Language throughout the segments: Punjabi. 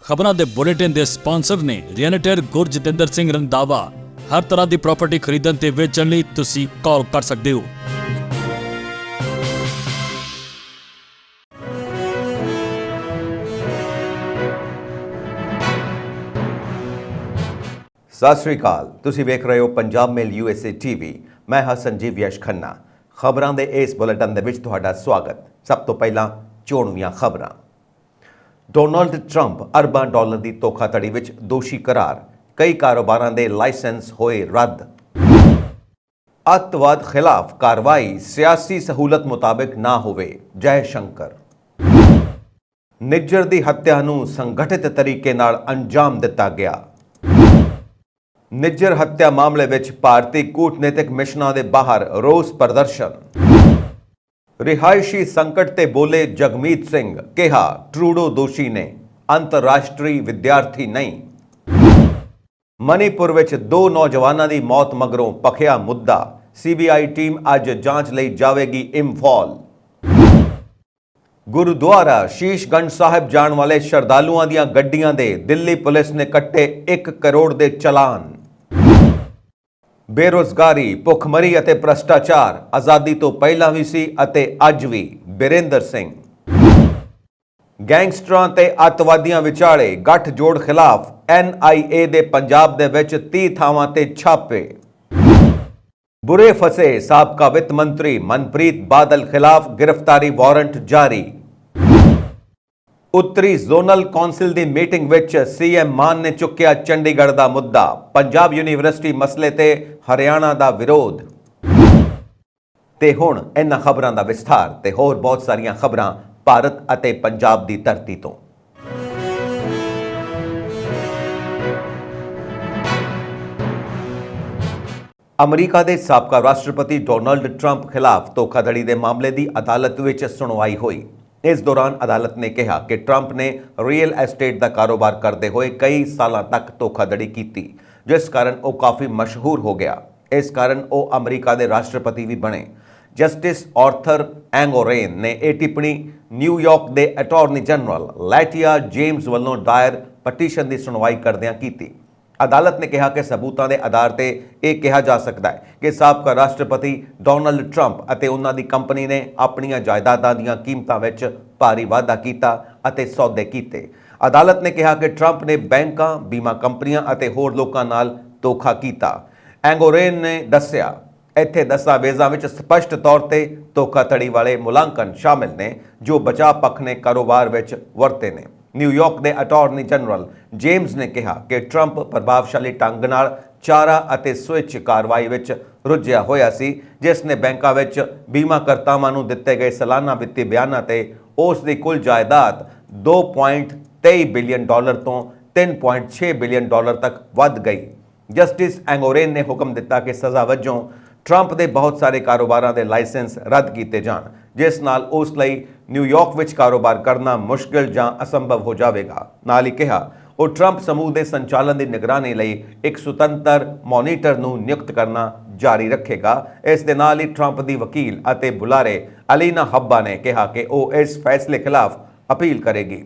ਖਬਰਾਂ ਦੇ ਬੁਲੇਟਿਨ ਦੇ ਸਪਾਂਸਰ ਨੇ ਰੀਅਲਟਰ ਗੁਰਜਤਿੰਦਰ ਸਿੰਘ ਰੰਧਾਵਾ। ਹਰ ਤਰ੍ਹਾਂ ਦੀ ਪ੍ਰਾਪਰਟੀ ਖਰੀਦਣ ਤੇ ਵੇਚਣ ਲਈ ਤੁਸੀਂ ਕਾਲ ਕਰ ਸਕਦੇ ਹੋ। सत श्री अकाल, तुसी वेख रहे हो पंजाब मेल USA TV। मैं हाँ संजीव यश खन्ना। खबरां दे इस बुलेटिन दे विच तुहाडा स्वागत। सब तो पहला चोणवीआं खबरां। डोनाल्ड ट्रंप अरबां डॉलर की धोखाधड़ी विच दोषी करार, कई कारोबारां दे लाइसेंस होए रद्द। अतवाद खिलाफ कार्रवाई सियासी सहूलत मुताबिक ना होवे, जयशंकर। निज्जर दी हत्या नूं संगठित तरीके नाल अंजाम दिता गया। निज्जर हत्या मामले विच भारती कूटनीतिक मिशनां दे बाहर रोस प्रदर्शन। रिहायशी संकट ते बोले जगमीत सिंह, कहा ट्रूडो दोषी ने, अंतरराष्ट्रीय विद्यार्थी नहीं। मणिपुर विच 2 नौजवानों की मौत मगरों पखिया मुद्दा, CBI टीम अज जांच लई जावेगी इंफॉल। गुरुद्वारा शीशगंज साहिब जाण वाले श्रद्धालुओं दीआं गड्डियां दे दिल्ली पुलिस ने कट्टे 1 करोड़ दे चलान। बेरोजगारी, भुखमरी अते भ्रष्टाचार आज़ादी तो पहला भी सी अते अज भी, बिरेंद्र सिंह। गैंगस्टरां ते अतवादियां विचाले गठजोड़ खिलाफ NIA दे पंजाब दे विच 30 थावां ते छापे। बुरे फसे साबका वित्त मंत्री मनप्रीत बादल खिलाफ गिरफ्तारी वारंट जारी। उत्तरी जोनल कौंसिल की मीटिंग विच CM मान ने चुक्या चंडीगढ़ का मुद्दा, पंजाब यूनिवर्सिटी मसले ते हरियाणा का विरोध। ते हुण इन्हां खबरां दा विस्तार ते होर बहुत सारियां खबरां भारत अते पंजाब की धरती तो। अमरीका के साबका राष्ट्रपति डोनाल्ड ट्रंप खिलाफ धोखाधड़ी के मामले की अदालत विच सुनवाई हुई। इस दौरान अदालत ने कहा कि ट्रंप ने रियल एस्टेट का कारोबार करते हुए कई सालों तक धोखाधड़ी की, जिस कारण वो काफ़ी मशहूर हो गया। इस कारण वो अमरीका के राष्ट्रपति भी बने। जस्टिस आर्थर एंगोरेन ने यह टिप्पणी न्यूयॉर्क के अटॉर्नी जनरल लैटिया जेम्स वालों दायर पटीशन की सुनवाई करदियां की। अदालत ने कहा कि सबूतों के आधार पर यह कहा जा सकता है कि साबका राष्ट्रपति डोनाल्ड ट्रंप अते उन्हां दी कंपनी ने अपनियां जायदादां दीयां कीमतां विच भारी वाधा कीता अते सौदे कीते। अदालत ने कहा कि ट्रंप ने बैंकां, बीमा कंपनियां अते होर लोकां नाल धोखा कीता। एंगोरेन ने दस्सिया, इत्थे दस्तावेज़ां विच स्पष्ट तौर पर धोखाधड़ी वाले मुलांकन शामिल ने जो बचाव पक्ष ने कारोबार विच वरते ने। न्यूयॉर्क के अटॉर्नी जनरल जेम्स ने कहा कि ट्रंप प्रभावशाली ढंग नाल चारा अते स्विच कार्रवाई विच रुझिया होया सी, जिसने बैंकों विच बीमाकर्तावां नूं दिते गए सालाना वित्ती बयानां ते उस दी कुल जायदाद $2.23 बिलियन तो $3.6 बिलियन तक वध गई। जस्टिस एंगोरेन ने हुक्म दिता कि सज़ा वजों ट्रंप के बहुत सारे कारोबारों के लाइसेंस रद्द किए जाण, जिस नाल उस लई न्यूयॉर्क विच कारोबार करना मुश्किल जां असंभव हो जाएगा। नाल ही कहा वो ट्रंप समूह के संचालन की निगरानी लई एक सुतंत्र मॉनीटर नूं नियुक्त करना जारी रखेगा। इस दे नाल ही ट्रंप की वकील अते बुलारे अलीना हब्बा ने कहा कि वो इस फैसले खिलाफ अपील करेगी।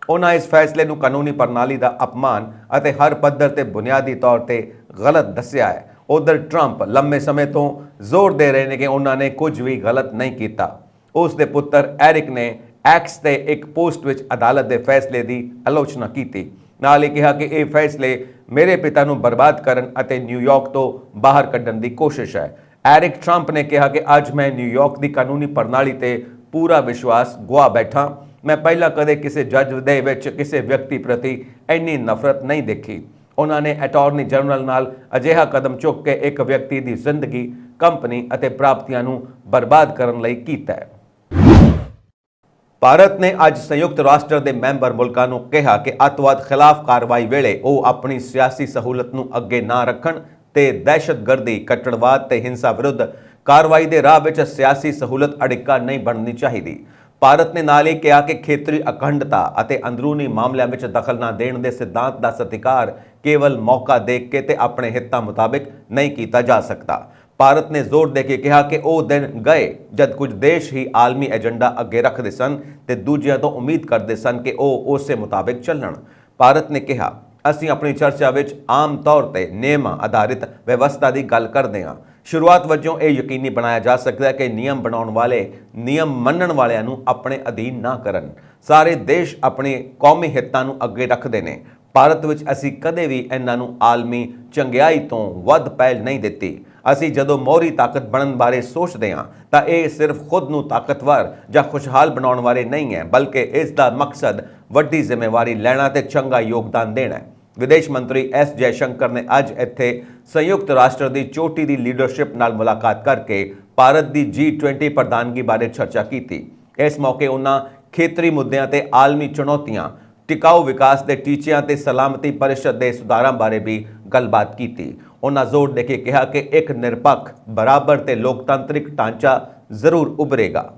उन्होंने इस फैसले नूं कानूनी प्रणाली का अपमान अते हर पद्धर ते बुनियादी तौर पर गलत दस्सिया है। उधर ट्रंप लंबे समय तो जोर दे रहे हैं कि उन्होंने कुछ भी गलत नहीं किया। उसके पुत्र एरिक ने एक्स ते एक पोस्ट विच अदालत के फैसले की आलोचना की। नाल ही कहा कि यह फैसले मेरे पिता नूं बर्बाद करन अते न्यूयॉर्क तो बाहर कड्ढण की कोशिश है। एरिक ट्रंप ने कहा कि अज मैं न्यूयॉर्क की कानूनी प्रणाली ते पूरा विश्वास गुआ बैठा। मैं पहला कदे किसी जज दे विच किसी व्यक्ति प्रति इन्नी नफरत नहीं देखी। उन्होंने अटॉर्नी जनरल नाल अजिहा कदम चुक के एक व्यक्ति की जिंदगी, कंपनी अते प्राप्तियां नूं बर्बाद करन लई कीता है। भारत ने अज संयुक्त राष्ट्र के मैंबर मुल्कां नूं कहा कि अतवाद खिलाफ कार्रवाई वेले वो अपनी सियासी सहूलत नूं अगे ना रखण ते दहशतगर्दी, कट्टड़वाद ते हिंसा विरुद्ध कार्रवाई के राह विच सियासी सहूलत अड़िक्का नहीं बननी चाहिए। भारत ने नाल ही कहा कि खेतरी अखंडता अते अंदरूनी मामलों में दखल ना देने के सिद्धांत का सत्कार केवल मौका देख के ते अपने हितों मुताबिक नहीं किया जा सकता। भारत ने जोर देके कहा कि वो दिन गए जब कुछ देश ही आलमी एजेंडा अगे रखते सन ते दूजियां तो उम्मीद करते सन कि वो उस मुताबिक चलन। ਭਾਰਤ ਨੇ ਕਿਹਾ, ਅਸੀਂ ਆਪਣੀ ਚਰਚਾ ਵਿੱਚ ਆਮ ਤੌਰ ਤੇ ਨਿਯਮਾਂ ਆਧਾਰਿਤ ਵਿਵਸਥਾ ਦੀ ਗੱਲ ਕਰਦੇ ਹਾਂ। ਸ਼ੁਰੂਆਤ ਵਜੋਂ ਇਹ ਯਕੀਨੀ ਬਣਾਇਆ ਜਾ ਸਕਦਾ ਹੈ ਕਿ ਨਿਯਮ ਬਣਾਉਣ ਵਾਲੇ ਨਿਯਮ ਮੰਨਣ ਵਾਲਿਆਂ ਨੂੰ ਆਪਣੇ ਅਧੀਨ ਨਾ ਕਰਨ। ਸਾਰੇ ਦੇਸ਼ ਆਪਣੇ ਕੌਮੀ ਹਿੱਤਾਂ ਨੂੰ ਅੱਗੇ ਰੱਖਦੇ ਨੇ। ਭਾਰਤ ਵਿੱਚ ਅਸੀਂ ਕਦੇ ਵੀ ਇਹਨਾਂ ਨੂੰ ਆਲਮੀ ਚੰਗਿਆਈ ਤੋਂ ਵੱਧ ਪਹਿਲ ਨਹੀਂ ਦਿੱਤੀ। ਅਸੀਂ ਜਦੋਂ ਮੋਹਰੀ ਤਾਕਤ ਬਣਨ ਬਾਰੇ ਸੋਚਦੇ ਹਾਂ ਤਾਂ ਇਹ ਸਿਰਫ ਖੁਦ ਨੂੰ ਤਾਕਤਵਰ ਜਾਂ ਖੁਸ਼ਹਾਲ ਬਣਾਉਣ ਬਾਰੇ ਨਹੀਂ ਹੈ, ਬਲਕਿ ਇਸ ਦਾ ਮਕਸਦ ਵੱਡੀ ਜ਼ਿੰਮੇਵਾਰੀ ਲੈਣਾ ਤੇ ਚੰਗਾ ਯੋਗਦਾਨ ਦੇਣਾ ਹੈ। ਵਿਦੇਸ਼ ਮੰਤਰੀ ਐਸ ਜੈਸ਼ੰਕਰ ਨੇ ਅੱਜ ਇੱਥੇ ਸੰਯੁਕਤ ਰਾਸ਼ਟਰ ਦੀ ਚੋਟੀ ਦੀ ਲੀਡਰਸ਼ਿਪ ਨਾਲ ਮੁਲਾਕਾਤ ਕਰਕੇ ਭਾਰਤ ਦੀ G20 ਪ੍ਰਧਾਨਗੀ ਬਾਰੇ ਚਰਚਾ ਕੀਤੀ। ਇਸ ਮੌਕੇ ਉਹਨਾਂ ਖੇਤਰੀ ਮੁੱਦਿਆਂ ਤੇ ਆਲਮੀ ਚੁਣੌਤੀਆਂ, ਟਿਕਾਊ ਵਿਕਾਸ ਦੇ ਟੀਚਿਆਂ ਤੇ ਸਲਾਮਤੀ ਪਰਿਸ਼ਦ ਦੇ ਸੁਧਾਰਾਂ ਬਾਰੇ ਵੀ ਗੱਲਬਾਤ ਕੀਤੀ। ਉਹਨਾਂ ਜ਼ੋਰ ਦੇ ਕੇ ਕਿਹਾ ਕਿ ਇੱਕ ਨਿਰਪੱਖ, ਬਰਾਬਰ ਤੇ ਲੋਕਤੰਤਰਿਕ ਢਾਂਚਾ ਜ਼ਰੂਰ ਉਭਰੇਗਾ।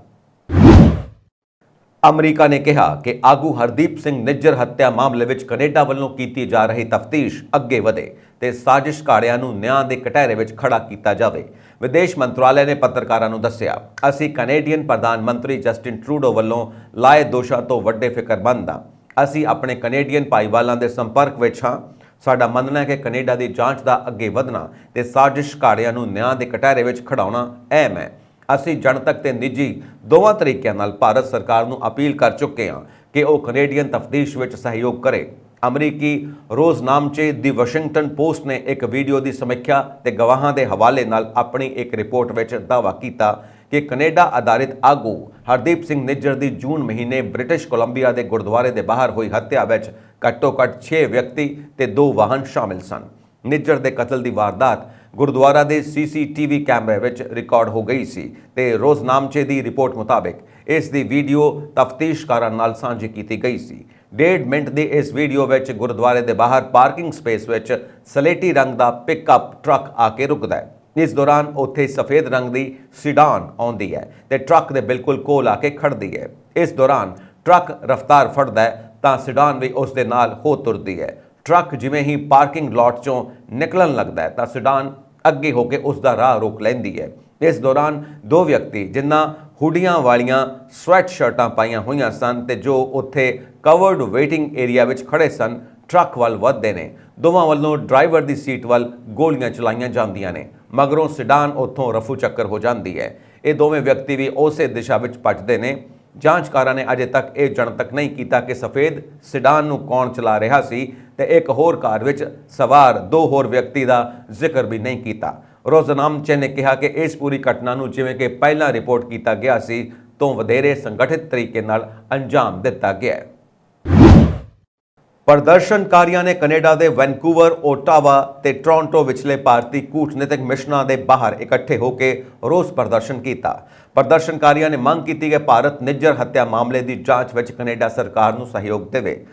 ਅਮਰੀਕਾ ਨੇ ਕਿਹਾ ਕਿ ਆਗੂ ਹਰਦੀਪ ਸਿੰਘ ਨਿੱਜਰ ਹੱਤਿਆ ਮਾਮਲੇ ਵਿੱਚ ਕੈਨੇਡਾ ਵੱਲੋਂ ਕੀਤੀ ਜਾ ਰਹੀ ਤਫਤੀਸ਼ ਅੱਗੇ ਵਧੇ ਤੇ ਸਾਜ਼ਿਸ਼ ਘਾੜਿਆਂ ਨੂੰ ਨਿਆਂ ਦੇ ਕਟਹਿਰੇ ਵਿੱਚ ਖੜਾ ਕੀਤਾ ਜਾਵੇ। ਵਿਦੇਸ਼ ਮੰਤਰਾਲੇ ਨੇ ਪੱਤਰਕਾਰਾਂ ਨੂੰ ਦੱਸਿਆ, ਅਸੀਂ ਕੈਨੇਡੀਅਨ ਪ੍ਰਧਾਨ ਮੰਤਰੀ ਜਸਟਿਨ ਟਰੂਡੋ ਵੱਲੋਂ ਲਾਏ ਦੋਸ਼ਾਂ ਤੋਂ ਵੱਡੇ ਫਿਕਰਮੰਦ ਹਾਂ। ਅਸੀਂ ਆਪਣੇ ਕੈਨੇਡੀਅਨ ਭਾਈਵਾਲਾਂ ਦੇ ਸੰਪਰਕ ਵਿੱਚ ਹਾਂ। ਸਾਡਾ ਮੰਨਣਾ ਹੈ ਕਿ ਕੈਨੇਡਾ ਦੀ ਜਾਂਚ ਦਾ ਅੱਗੇ ਵਧਣਾ ਤੇ ਸਾਜ਼ਿਸ਼ ਘਾੜਿਆਂ ਨੂੰ ਨਿਆਂ ਦੇ ਕਟਹਿਰੇ ਵਿੱਚ ਖੜਾਉਣਾ ਅਹਿਮ ਹੈ। ਅਸੀਂ ਜਨਤਕ ਤੇ ਨਿੱਜੀ ਦੋਵਾਂ ਤਰੀਕਿਆਂ ਨਾਲ ਭਾਰਤ ਸਰਕਾਰ ਨੂੰ ਅਪੀਲ ਕਰ ਚੁੱਕੇ ਹਾਂ ਕਿ ਉਹ ਕੈਨੇਡੀਅਨ ਤਫਤੀਸ਼ ਵਿੱਚ ਸਹਿਯੋਗ ਕਰੇ। ਅਮਰੀਕੀ ਰੋਜ਼ਨਾਮਚੇ ਦੀ ਵਾਸ਼ਿੰਗਟਨ ਪੋਸਟ ਨੇ ਇੱਕ ਵੀਡੀਓ ਦੀ ਸਮੀਖਿਆ ਤੇ ਗਵਾਹਾਂ ਦੇ ਹਵਾਲੇ ਨਾਲ ਆਪਣੀ ਇੱਕ ਰਿਪੋਰਟ ਵਿੱਚ ਦਾਅਵਾ ਕੀਤਾ ਕਿ ਕੈਨੇਡਾ ਆਧਾਰਿਤ ਆਗੂ ਹਰਦੀਪ ਸਿੰਘ ਨਿੱਜਰ ਦੀ ਜੂਨ ਮਹੀਨੇ ਬ੍ਰਿਟਿਸ਼ ਕੋਲੰਬੀਆ ਦੇ ਗੁਰਦੁਆਰੇ ਦੇ ਬਾਹਰ ਹੋਈ ਹੱਤਿਆ ਵਿੱਚ ਘੱਟੋ-ਘੱਟ 6 ਵਿਅਕਤੀ ਤੇ 2 ਵਾਹਨ ਸ਼ਾਮਿਲ ਸਨ। ਨਿੱਜਰ ਦੇ ਕਤਲ ਦੀ ਵਾਰਦਾਤ ਗੁਰਦੁਆਰਾ ਦੇ CCTV ਕੈਮਰੇ ਵਿੱਚ ਰਿਕਾਰਡ ਹੋ ਗਈ ਸੀ ਤੇ ਰੋਜ਼ਨਾਮਚੇ ਦੀ ਰਿਪੋਰਟ ਮੁਤਾਬਕ ਇਸ ਦੀ ਵੀਡੀਓ ਤਫਤੀਸ਼ਕਾਰਾਂ ਨਾਲ ਸਾਂਝੀ ਕੀਤੀ ਗਈ ਸੀ। 1.5 ਮਿੰਟ ਦੀ ਇਸ ਵੀਡੀਓ ਵਿੱਚ ਗੁਰਦੁਆਰੇ ਦੇ ਬਾਹਰ ਪਾਰਕਿੰਗ ਸਪੇਸ ਵਿੱਚ ਸਲੇਟੀ ਰੰਗ ਦਾ ਪਿਕਅਪ ਟਰੱਕ ਆ ਕੇ ਰੁਕਦਾ ਹੈ। ਇਸ ਦੌਰਾਨ ਉੱਥੇ ਸਫੇਦ ਰੰਗ ਦੀ ਸਿਡਾਨ ਆਉਂਦੀ ਹੈ ਤੇ ਟਰੱਕ ਦੇ ਬਿਲਕੁਲ ਕੋਲ ਆ ਕੇ ਖੜਦੀ ਹੈ। ਇਸ ਦੌਰਾਨ ਟਰੱਕ ਰਫ਼ਤਾਰ ਫੜਦਾ ਹੈ ਤਾਂ ਸਿਡਾਨ ਵੀ ਉਸ ਦੇ ਨਾਲ ਹੋ ਤੁਰਦੀ ਹੈ। ਟਰੱਕ ਜਿਵੇਂ ਹੀ ਪਾਰਕਿੰਗ ਲਾਟ ਚੋਂ ਨਿਕਲਣ ਲੱਗਦਾ ਹੈ ਤਾਂ ਸਿਡਾਨ ਅੱਗੇ ਹੋ ਕੇ ਉਸ ਦਾ ਰਾਹ ਰੋਕ ਲੈਂਦੀ ਹੈ। ਇਸ ਦੌਰਾਨ 2 ਵਿਅਕਤੀ ਜਿਨ੍ਹਾਂ ਹੁੱਡੀਆਂ ਵਾਲੀਆਂ ਸਵੈਟ ਸ਼ਰਟਾਂ ਪਾਈਆਂ ਹੋਈਆਂ ਸਨ ਤੇ ਜੋ ਉੱਥੇ ਕਵਰਡ ਵੇਟਿੰਗ ਏਰੀਆ ਵਿੱਚ ਖੜੇ ਸਨ, ਟਰੱਕ ਵੱਲ ਵੱਧਦੇ ਨੇ। ਦੋਵਾਂ ਵੱਲੋਂ ਡਰਾਈਵਰ ਦੀ ਸੀਟ ਵੱਲ ਗੋਲੀਆਂ ਚਲਾਈਆਂ ਜਾਂਦੀਆਂ ਨੇ। ਮਗਰੋਂ ਸਿਡਾਨ ਉੱਥੋਂ ਰਫੂ ਚੱਕਰ ਹੋ ਜਾਂਦੀ ਹੈ। ਇਹ ਦੋਵੇਂ ਵਿਅਕਤੀ ਵੀ ਉਸੇ ਦਿਸ਼ਾ ਵਿੱਚ ਭੱਜਦੇ ਨੇ। ਜਾਂਚਕਾਰਾਂ ਨੇ ਅਜੇ ਤੱਕ ਇਹ ਜਨਤਕ ਨਹੀਂ ਕੀਤਾ ਕਿ ਸਫੇਦ ਸਿਡਾਨ ਨੂੰ ਕੌਣ ਚਲਾ ਰਿਹਾ ਸੀ ਤੇ ਇੱਕ ਹੋਰ ਕਾਰ ਵਿੱਚ ਸਵਾਰ 2 ਹੋਰ ਵਿਅਕਤੀ ਦਾ ਜ਼ਿਕਰ ਵੀ ਨਹੀਂ ਕੀਤਾ। ਰੋਜ਼ਨਾਮਚੇ ਨੇ ਕਿਹਾ ਕਿ ਇਸ ਪੂਰੀ ਘਟਨਾ ਨੂੰ ਜਿਵੇਂ ਕਿ ਪਹਿਲਾਂ ਰਿਪੋਰਟ ਕੀਤਾ ਗਿਆ ਸੀ ਤੋਂ ਵਧੇਰੇ ਸੰਗਠਿਤ ਤਰੀਕੇ ਨਾਲ ਅੰਜਾਮ ਦਿੱਤਾ ਗਿਆ ਹੈ। ਪ੍ਰਦਰਸ਼ਨਕਾਰੀਆਂ ਨੇ ਕੈਨੇਡਾ ਦੇ ਵੈਨਕੂਵਰ, ਓਟਾਵਾ ਤੇ ਟੋਰਾਂਟੋ ਵਿਚਲੇ ਭਾਰਤੀ ਕੂਟਨੀਤਿਕ ਮਿਸ਼ਨਾਂ ਦੇ ਬਾਹਰ ਇਕੱਠੇ ਹੋ ਕੇ ਰੋਸ ਪ੍ਰਦਰਸ਼ਨ ਕੀਤਾ। ਪ੍ਰਦਰਸ਼ਨਕਾਰੀਆਂ ਨੇ ਮੰਗ ਕੀਤੀ ਕਿ ਭਾਰਤ ਨਿੱਜਰ ਹੱਤਿਆ ਮਾਮਲੇ ਦੀ ਜਾਂਚ ਵਿੱਚ ਕੈਨੇਡਾ ਸਰਕਾਰ ਨੂੰ ਸਹਿਯੋਗ ਦੇਵੇ।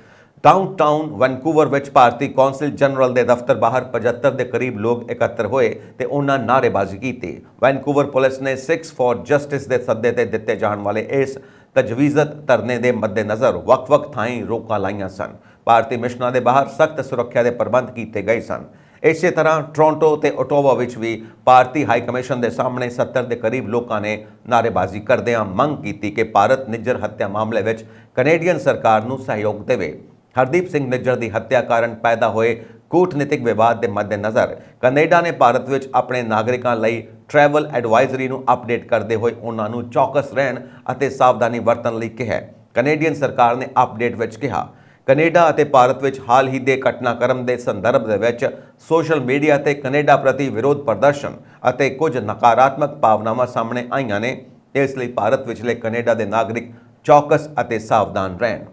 ਡਾਊਨਟਾਊਨ ਵੈਨਕੂਵਰ ਵਿੱਚ ਭਾਰਤੀ ਕੌਂਸਲ ਜਨਰਲ ਦੇ ਦਫ਼ਤਰ ਬਾਹਰ 75 ਦੇ ਕਰੀਬ ਲੋਕ ਇਕੱਤਰ ਹੋਏ ਤੇ ਉਹਨਾਂ ਨਾਅਰੇਬਾਜ਼ੀ ਕੀਤੀ। ਵੈਨਕੂਵਰ ਪੁਲਿਸ ਨੇ 6 ਫॉर ਜਸਟਿਸ ਦੇ ਸੱਦੇ ਤੇ ਦਿੱਤੇ ਜਾਣ ਵਾਲੇ ਇਸ ਤਜਵੀਜ਼ਤ ਧਰਨੇ ਦੇ ਮੱਦੇਨਜ਼ਰ ਵੱਖ-ਵੱਖ ਥਾਈਂ ਰੋਕਾਂ ਲਾਈਆਂ ਸਨ। ਭਾਰਤੀ ਮਿਸ਼ਨਾਂ ਦੇ ਬਾਹਰ ਸਖਤ ਸੁਰੱਖਿਆ ਦੇ ਪ੍ਰਬੰਧ ਕੀਤੇ ਗਏ ਸਨ। ਇਸੇ ਤਰ੍ਹਾਂ ਟੋਰਾਂਟੋ ਤੇ ਓਟਾਵਾ ਵਿੱਚ ਵੀ ਭਾਰਤੀ ਹਾਈ ਕਮਿਸ਼ਨ ਦੇ ਸਾਹਮਣੇ 70 ਦੇ ਕਰੀਬ ਲੋਕਾਂ ਨੇ ਨਾਅਰੇਬਾਜ਼ੀ ਕਰਦਿਆਂ ਮੰਗ ਕੀਤੀ ਕਿ ਭਾਰਤ ਨਿੱਜਰ ਹੱਤਿਆ ਮਾਮਲੇ ਵਿੱਚ ਕੈਨੇਡੀਅਨ ਸਰਕਾਰ ਨੂੰ ਸਹਿਯੋਗ ਦੇਵੇ। ਹਰਦੀਪ ਸਿੰਘ ਨਿੱਜਰ ਦੀ ਹੱਤਿਆ ਕਾਰਨ ਪੈਦਾ ਹੋਏ ਕੂਟਨੀਤਿਕ ਵਿਵਾਦ ਦੇ ਮੱਦੇਨਜ਼ਰ ਕੈਨੇਡਾ ਨੇ ਭਾਰਤ ਵਿੱਚ ਆਪਣੇ ਨਾਗਰਿਕਾਂ ਲਈ ਟਰੈਵਲ ਐਡਵਾਈਜ਼ਰੀ ਨੂੰ ਅਪਡੇਟ ਕਰਦੇ ਹੋਏ ਉਹਨਾਂ ਨੂੰ ਚੌਕਸ ਰਹਿਣ ਅਤੇ ਸਾਵਧਾਨੀ ਵਰਤਣ ਲਈ ਕਿਹਾ। ਕੈਨੇਡੀਅਨ ਸਰਕਾਰ ਨੇ ਅਪਡੇਟ ਵਿੱਚ ਕਿਹਾ, ਕੈਨੇਡਾ ਅਤੇ ਭਾਰਤ ਵਿੱਚ ਹਾਲ ਹੀ ਦੇ ਘਟਨਾਕ੍ਰਮ ਦੇ ਸੰਦਰਭ ਦੇ ਵਿੱਚ ਸੋਸ਼ਲ ਮੀਡੀਆ ਤੇ ਕੈਨੇਡਾ ਪ੍ਰਤੀ ਵਿਰੋਧ ਪ੍ਰਦਰਸ਼ਨ ਅਤੇ ਕੁਝ ਨਕਾਰਾਤਮਕ ਭਾਵਨਾਵਾਂ ਸਾਹਮਣੇ ਆਈਆਂ ਨੇ। ਇਸ ਲਈ ਭਾਰਤ ਵਿਚਲੇ ਕੈਨੇਡਾ ਦੇ ਨਾਗਰਿਕ ਚੌਕਸ ਅਤੇ ਸਾਵਧਾਨ ਰਹਿਣ।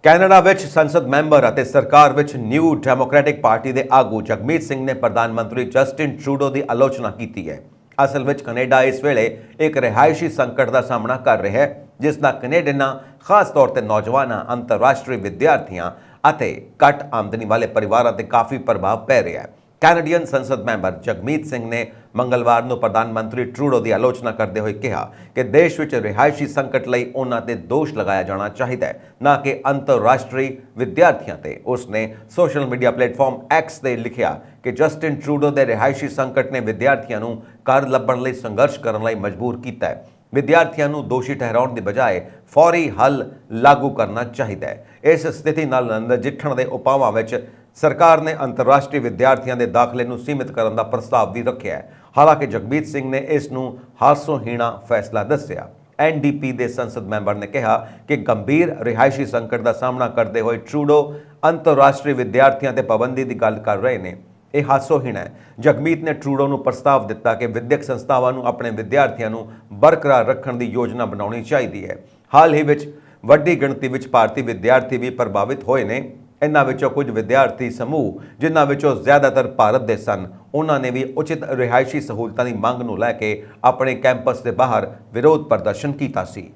ਕੈਨੇਡਾ ਵਿੱਚ ਸੰਸਦ ਮੈਂਬਰ ਅਤੇ ਸਰਕਾਰ ਵਿੱਚ ਨਿਊ ਡੈਮੋਕ੍ਰੈਟਿਕ ਪਾਰਟੀ ਦੇ ਆਗੂ ਜਗਮੀਤ ਸਿੰਘ ਨੇ ਪ੍ਰਧਾਨ ਮੰਤਰੀ ਜਸਟਿਨ ਟਰੂਡੋ ਦੀ ਆਲੋਚਨਾ ਕੀਤੀ ਹੈ। ਅਸਲ ਵਿੱਚ ਕੈਨੇਡਾ ਇਸ ਵੇਲੇ ਇੱਕ ਰਿਹਾਇਸ਼ੀ ਸੰਕਟ ਦਾ ਸਾਹਮਣਾ ਕਰ ਰਿਹਾ ਹੈ, ਜਿਸ ਦਾ ਕੈਨੇਡੀਅਨਾਂ, ਖਾਸ ਤੌਰ ਤੇ ਨੌਜਵਾਨਾਂ, ਅੰਤਰਰਾਸ਼ਟਰੀ ਵਿਦਿਆਰਥੀਆਂ ਅਤੇ ਘੱਟ ਆਮਦਨੀ ਵਾਲੇ ਪਰਿਵਾਰਾਂ ਤੇ ਕਾਫੀ ਪ੍ਰਭਾਵ ਪੈ ਰਿਹਾ ਹੈ। ਕੈਨੇਡੀਅਨ ਸੰਸਦ ਮੈਂਬਰ ਜਗਮੀਤ ਸਿੰਘ ਨੇ ਮੰਗਲਵਾਰ ਨੂੰ ਪ੍ਰਧਾਨ ਮੰਤਰੀ ਟਰੂਡੋ ਦੀ ਆਲੋਚਨਾ ਕਰਦੇ ਹੋਏ ਕਿਹਾ ਕਿ ਦੇਸ਼ ਵਿੱਚ ਰਿਹਾਇਸ਼ੀ ਸੰਕਟ ਲਈ ਉਹਨਾਂ ਤੇ ਦੋਸ਼ ਲਗਾਇਆ ਜਾਣਾ ਚਾਹੀਦਾ ਹੈ, ਨਾ ਕਿ ਅੰਤਰਰਾਸ਼ਟਰੀ ਵਿਦਿਆਰਥੀਆਂ ਤੇ। ਉਸਨੇ ਸੋਸ਼ਲ ਮੀਡੀਆ ਪਲੇਟਫਾਰਮ X ਤੇ ਲਿਖਿਆ ਕਿ ਜਸਟਿਨ ਟਰੂਡੋ ਦੇ ਰਿਹਾਇਸ਼ੀ ਸੰਕਟ ਨੇ ਵਿਦਿਆਰਥੀਆਂ ਨੂੰ ਘਰ ਲੱਭਣ ਲਈ ਸੰਘਰਸ਼ ਕਰਨ ਲਈ ਮਜਬੂਰ ਕੀਤਾ ਹੈ। ਵਿਦਿਆਰਥੀਆਂ ਨੂੰ ਦੋਸ਼ੀ ਠਹਿਰਾਉਣ ਦੀ ਬਜਾਏ ਫੌਰੀ ਹੱਲ ਲਾਗੂ ਕਰਨਾ ਚਾਹੀਦਾ ਹੈ। ਇਸ ਸਥਿਤੀ ਨਾਲ ਨਜਿੱਠਣ ਦੇ ਉਪਾਵਾਂ ਵਿੱਚ ਸਰਕਾਰ ਨੇ ਅੰਤਰਰਾਸ਼ਟਰੀ ਵਿਦਿਆਰਥੀਆਂ ਦੇ ਦਾਖਲੇ ਨੂੰ ਸੀਮਿਤ ਕਰਨ ਦਾ ਪ੍ਰਸਤਾਵ ਵੀ ਰੱਖਿਆ ਹੈ। ਹਾਲਾਂਕਿ ਜਗਮੀਤ ਸਿੰਘ ਨੇ ਇਸ ਨੂੰ ਹਾਸੋਹੀਣਾ ਫੈਸਲਾ ਦੱਸਿਆ। ਐਨਡੀਪੀ ਦੇ ਸੰਸਦ ਮੈਂਬਰ ਨੇ ਕਿਹਾ ਕਿ ਗੰਭੀਰ ਰਿਹਾਇਸ਼ੀ ਸੰਕਟ ਦਾ ਸਾਹਮਣਾ ਕਰਦੇ ਹੋਏ ਟਰੂਡੋ ਅੰਤਰਰਾਸ਼ਟਰੀ ਵਿਦਿਆਰਥੀਆਂ ਤੇ ਪਾਬੰਦੀ ਦੀ ਗੱਲ ਕਰ ਰਹੇ ਨੇ। ਇਹ ਹਾਸੋਹੀਣਾ ਹੈ। ਜਗਮੀਤ ਨੇ ਟਰੂਡੋ ਨੂੰ ਪ੍ਰਸਤਾਵ ਦਿੱਤਾ ਕਿ ਵਿਦਿਅਕ ਸੰਸਥਾਵਾਂ ਨੂੰ ਆਪਣੇ ਵਿਦਿਆਰਥੀਆਂ ਨੂੰ ਬਰਕਰਾਰ ਰੱਖਣ ਦੀ ਯੋਜਨਾ ਬਣਾਉਣੀ ਚਾਹੀਦੀ ਹੈ। ਹਾਲ ਹੀ ਵਿੱਚ ਵੱਡੀ ਗਿਣਤੀ ਵਿੱਚ ਭਾਰਤੀ ਵਿਦਿਆਰਥੀ ਵੀ ਪ੍ਰਭਾਵਿਤ ਹੋਏ ਨੇ। ਇਨ੍ਹਾਂ ਵਿੱਚੋਂ ਕੁਝ ਵਿਦਿਆਰਥੀ ਸਮੂਹ ਜਿਨ੍ਹਾਂ ਵਿੱਚੋਂ ਜ਼ਿਆਦਾਤਰ ਭਾਰਤ ਦੇ ਸਨ, ਉਹਨਾਂ ਨੇ ਵੀ ਉਚਿਤ ਰਿਹਾਇਸ਼ੀ ਸਹੂਲਤਾਂ ਦੀ ਮੰਗ ਨੂੰ ਲੈ ਕੇ ਆਪਣੇ ਕੈਂਪਸ ਦੇ ਬਾਹਰ ਵਿਰੋਧ ਪ੍ਰਦਰਸ਼ਨ ਕੀਤਾ ਸੀ।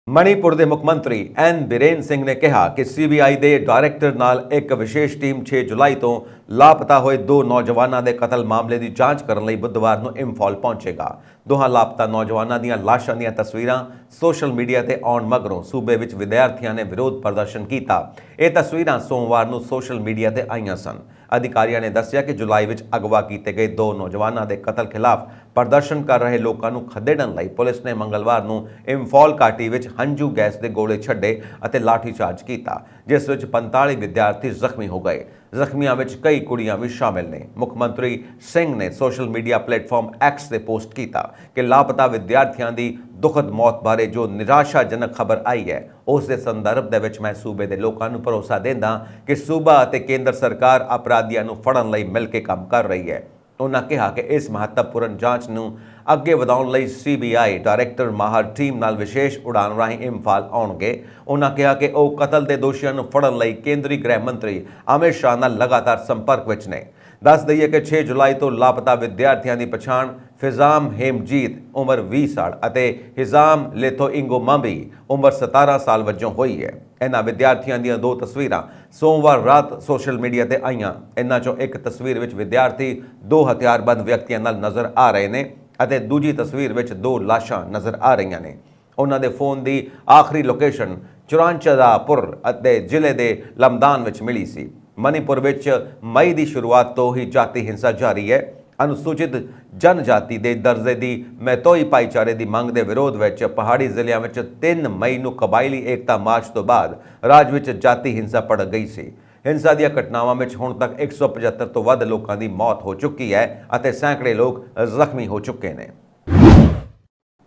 ਮਣੀਪੁਰ ਦੇ ਮੁੱਖ ਮੰਤਰੀ ਐਨ ਬਿਰੇਨ ਸਿੰਘ ਨੇ ਕਿਹਾ ਕਿ ਸੀਬੀਆਈ ਦੇ ਡਾਇਰੈਕਟਰ ਨਾਲ ਇੱਕ ਵਿਸ਼ੇਸ਼ ਟੀਮ 6 ਜੁਲਾਈ ਤੋਂ ਲਾਪਤਾ ਹੋਏ 2 ਨੌਜਵਾਨਾਂ ਦੇ ਕਤਲ ਮਾਮਲੇ ਦੀ ਜਾਂਚ ਕਰਨ ਲਈ ਬੁੱਧਵਾਰ ਨੂੰ ਇੰਫਾਲ ਪਹੁੰਚੇਗਾ। ਦੋਹਾਂ ਲਾਪਤਾ ਨੌਜਵਾਨਾਂ ਦੀਆਂ ਲਾਸ਼ਾਂ ਦੀਆਂ ਤਸਵੀਰਾਂ ਸੋਸ਼ਲ ਮੀਡੀਆ ਤੇ ਆਉਣ ਮਗਰੋਂ ਸੂਬੇ ਵਿੱਚ ਵਿਦਿਆਰਥੀਆਂ ਨੇ ਵਿਰੋਧ ਪ੍ਰਦਰਸ਼ਨ ਕੀਤਾ। ਇਹ ਤਸਵੀਰਾਂ ਸੋਮਵਾਰ ਨੂੰ ਸੋਸ਼ਲ ਮੀਡੀਆ ਤੇ ਆਈਆਂ ਸਨ। ਅਧਿਕਾਰੀਆਂ ਨੇ ਦੱਸਿਆ ਕਿ ਜੁਲਾਈ ਵਿੱਚ ਅਗਵਾ ਕੀਤੇ ਗਏ 2 ਨੌਜਵਾਨਾਂ ਦੇ ਕਤਲ ਖਿਲਾਫ ਪ੍ਰਦਰਸ਼ਨ ਕਰ ਰਹੇ ਲੋਕਾਂ ਨੂੰ ਖਦੇੜਨ ਲਈ ਪੁਲਿਸ ਨੇ ਮੰਗਲਵਾਰ ਨੂੰ ਇੰਫਾਲ ਘਾਟੀ ਵਿੱਚ ਹੰਝੂ ਗੈਸ ਦੇ ਗੋਲੇ ਛੱਡੇ ਅਤੇ ਲਾਠੀਚਾਰਜ ਕੀਤਾ, ਜਿਸ ਵਿੱਚ 45 ਵਿਦਿਆਰਥੀ ਜ਼ਖਮੀ ਹੋ ਗਏ। ਜ਼ਖਮੀਆਂ ਵਿੱਚ ਕਈ ਕੁੜੀਆਂ ਵੀ ਸ਼ਾਮਿਲ ਨੇ। ਮੁੱਖ ਮੰਤਰੀ ਸਿੰਘ ਨੇ ਸੋਸ਼ਲ ਮੀਡੀਆ ਪਲੇਟਫਾਰਮ ਐਕਸ ਤੇ ਪੋਸਟ ਕੀਤਾ ਕਿ ਲਾਪਤਾ ਵਿਦਿਆਰਥੀਆਂ ਦੀ ਦੁਖਦ ਮੌਤ ਬਾਰੇ ਜੋ ਨਿਰਾਸ਼ਾਜਨਕ ਖਬਰ ਆਈ ਹੈ, ਉਸ ਦੇ ਸੰਦਰਭ ਦੇ ਵਿੱਚ ਮੈਂ ਸੂਬੇ ਦੇ ਲੋਕਾਂ ਨੂੰ ਭਰੋਸਾ ਦਿੰਦਾ ਕਿ ਸੂਬਾ ਅਤੇ ਕੇਂਦਰ ਸਰਕਾਰ ਅਪਰਾਧੀਆਂ ਨੂੰ ਫੜਨ ਲਈ ਮਿਲ ਕੇ ਕੰਮ ਕਰ ਰਹੀ ਹੈ। ਉਹਨਾਂ ਕਿਹਾ ਕਿ ਇਸ ਮਹੱਤਵਪੂਰਨ ਜਾਂਚ ਨੂੰ ਅੱਗੇ ਵਧਾਉਣ ਲਈ ਸੀਬੀਆਈ ਡਾਇਰੈਕਟਰ ਮਾਹਰ ਟੀਮ ਨਾਲ ਵਿਸ਼ੇਸ਼ ਉਡਾਨ ਰਾਹੀਂ ਇੰਫਾਲ ਆਉਣਗੇ। ਉਹਨਾਂ ਕਿਹਾ ਕਿ ਉਹ ਕਤਲ ਦੇ ਦੋਸ਼ੀਆਂ ਨੂੰ ਫੜਨ ਲਈ ਕੇਂਦਰੀ ਗ੍ਰਹਿ ਮੰਤਰੀ ਅਮਿਤ ਸ਼ਾਹ ਨਾਲ ਲਗਾਤਾਰ ਸੰਪਰਕ ਵਿੱਚ ਨੇ। ਦੱਸ ਦਈਏ ਕਿ 6 ਜੁਲਾਈ ਤੋਂ ਲਾਪਤਾ ਵਿਦਿਆਰਥੀਆਂ ਦੀ ਪਛਾਣ ਫਿਜ਼ਾਮ ਹੇਮਜੀਤ ਉਮਰ 20 ਸਾਲ ਅਤੇ ਹਿਜ਼ਾਮ ਲੇਥੋਇੰਗੋਮਾਂਬੀ ਉਮਰ 17 ਸਾਲ ਵਜੋਂ ਹੋਈ ਹੈ। ਇਹਨਾਂ ਵਿਦਿਆਰਥੀਆਂ ਦੀਆਂ 2 ਤਸਵੀਰਾਂ ਸੋਮਵਾਰ ਰਾਤ ਸੋਸ਼ਲ ਮੀਡੀਆ ਤੇ ਆਈਆਂ। ਇਹਨਾਂ ਚੋਂ ਇੱਕ ਤਸਵੀਰ ਵਿੱਚ ਵਿਦਿਆਰਥੀ 2 ਹਥਿਆਰਬੰਦ ਵਿਅਕਤੀਆਂ ਨਾਲ ਨਜ਼ਰ ਆ ਰਹੇ ਨੇ ਅਤੇ ਦੂਜੀ ਤਸਵੀਰ ਵਿੱਚ 2 ਲਾਸ਼ਾਂ ਨਜ਼ਰ ਆ ਰਹੀਆਂ ਨੇ। ਉਹਨਾਂ ਦੇ ਫੋਨ ਦੀ ਆਖਰੀ ਲੋਕੇਸ਼ਨ ਚੁਰਾਂਚਦਾਪੁਰ ਅਤੇ ਜ਼ਿਲ੍ਹੇ ਦੇ ਲਮਦਾਨ ਵਿੱਚ ਮਿਲੀ ਸੀ। ਮਣੀਪੁਰ ਵਿੱਚ ਮਈ ਦੀ ਸ਼ੁਰੂਆਤ ਤੋਂ ਹੀ ਜਾਤੀ ਹਿੰਸਾ ਜਾਰੀ ਹੈ। ਅਨੁਸੂਚਿਤ ਜਨਜਾਤੀ ਦੇ ਦਰਜੇ ਦੀ ਮੈਤੋਈ ਭਾਈਚਾਰੇ ਦੀ ਮੰਗ ਦੇ ਵਿਰੋਧ ਵਿੱਚ ਪਹਾੜੀ ਜ਼ਿਲ੍ਹਿਆਂ ਵਿੱਚ 3 ਮਈ ਨੂੰ ਕਬਾਇਲੀ ਏਕਤਾ ਮਾਰਚ ਤੋਂ ਬਾਅਦ ਰਾਜ ਵਿੱਚ ਜਾਤੀ ਹਿੰਸਾ ਭੜਕ ਗਈ ਸੀ। ਹਿੰਸਾ ਦੀਆਂ ਘਟਨਾਵਾਂ ਵਿੱਚ ਹੁਣ ਤੱਕ 175 ਤੋਂ ਵੱਧ ਲੋਕਾਂ ਦੀ ਮੌਤ ਹੋ ਚੁੱਕੀ ਹੈ ਅਤੇ ਸੈਂਕੜੇ ਲੋਕ ਜ਼ਖਮੀ ਹੋ ਚੁੱਕੇ ਨੇ।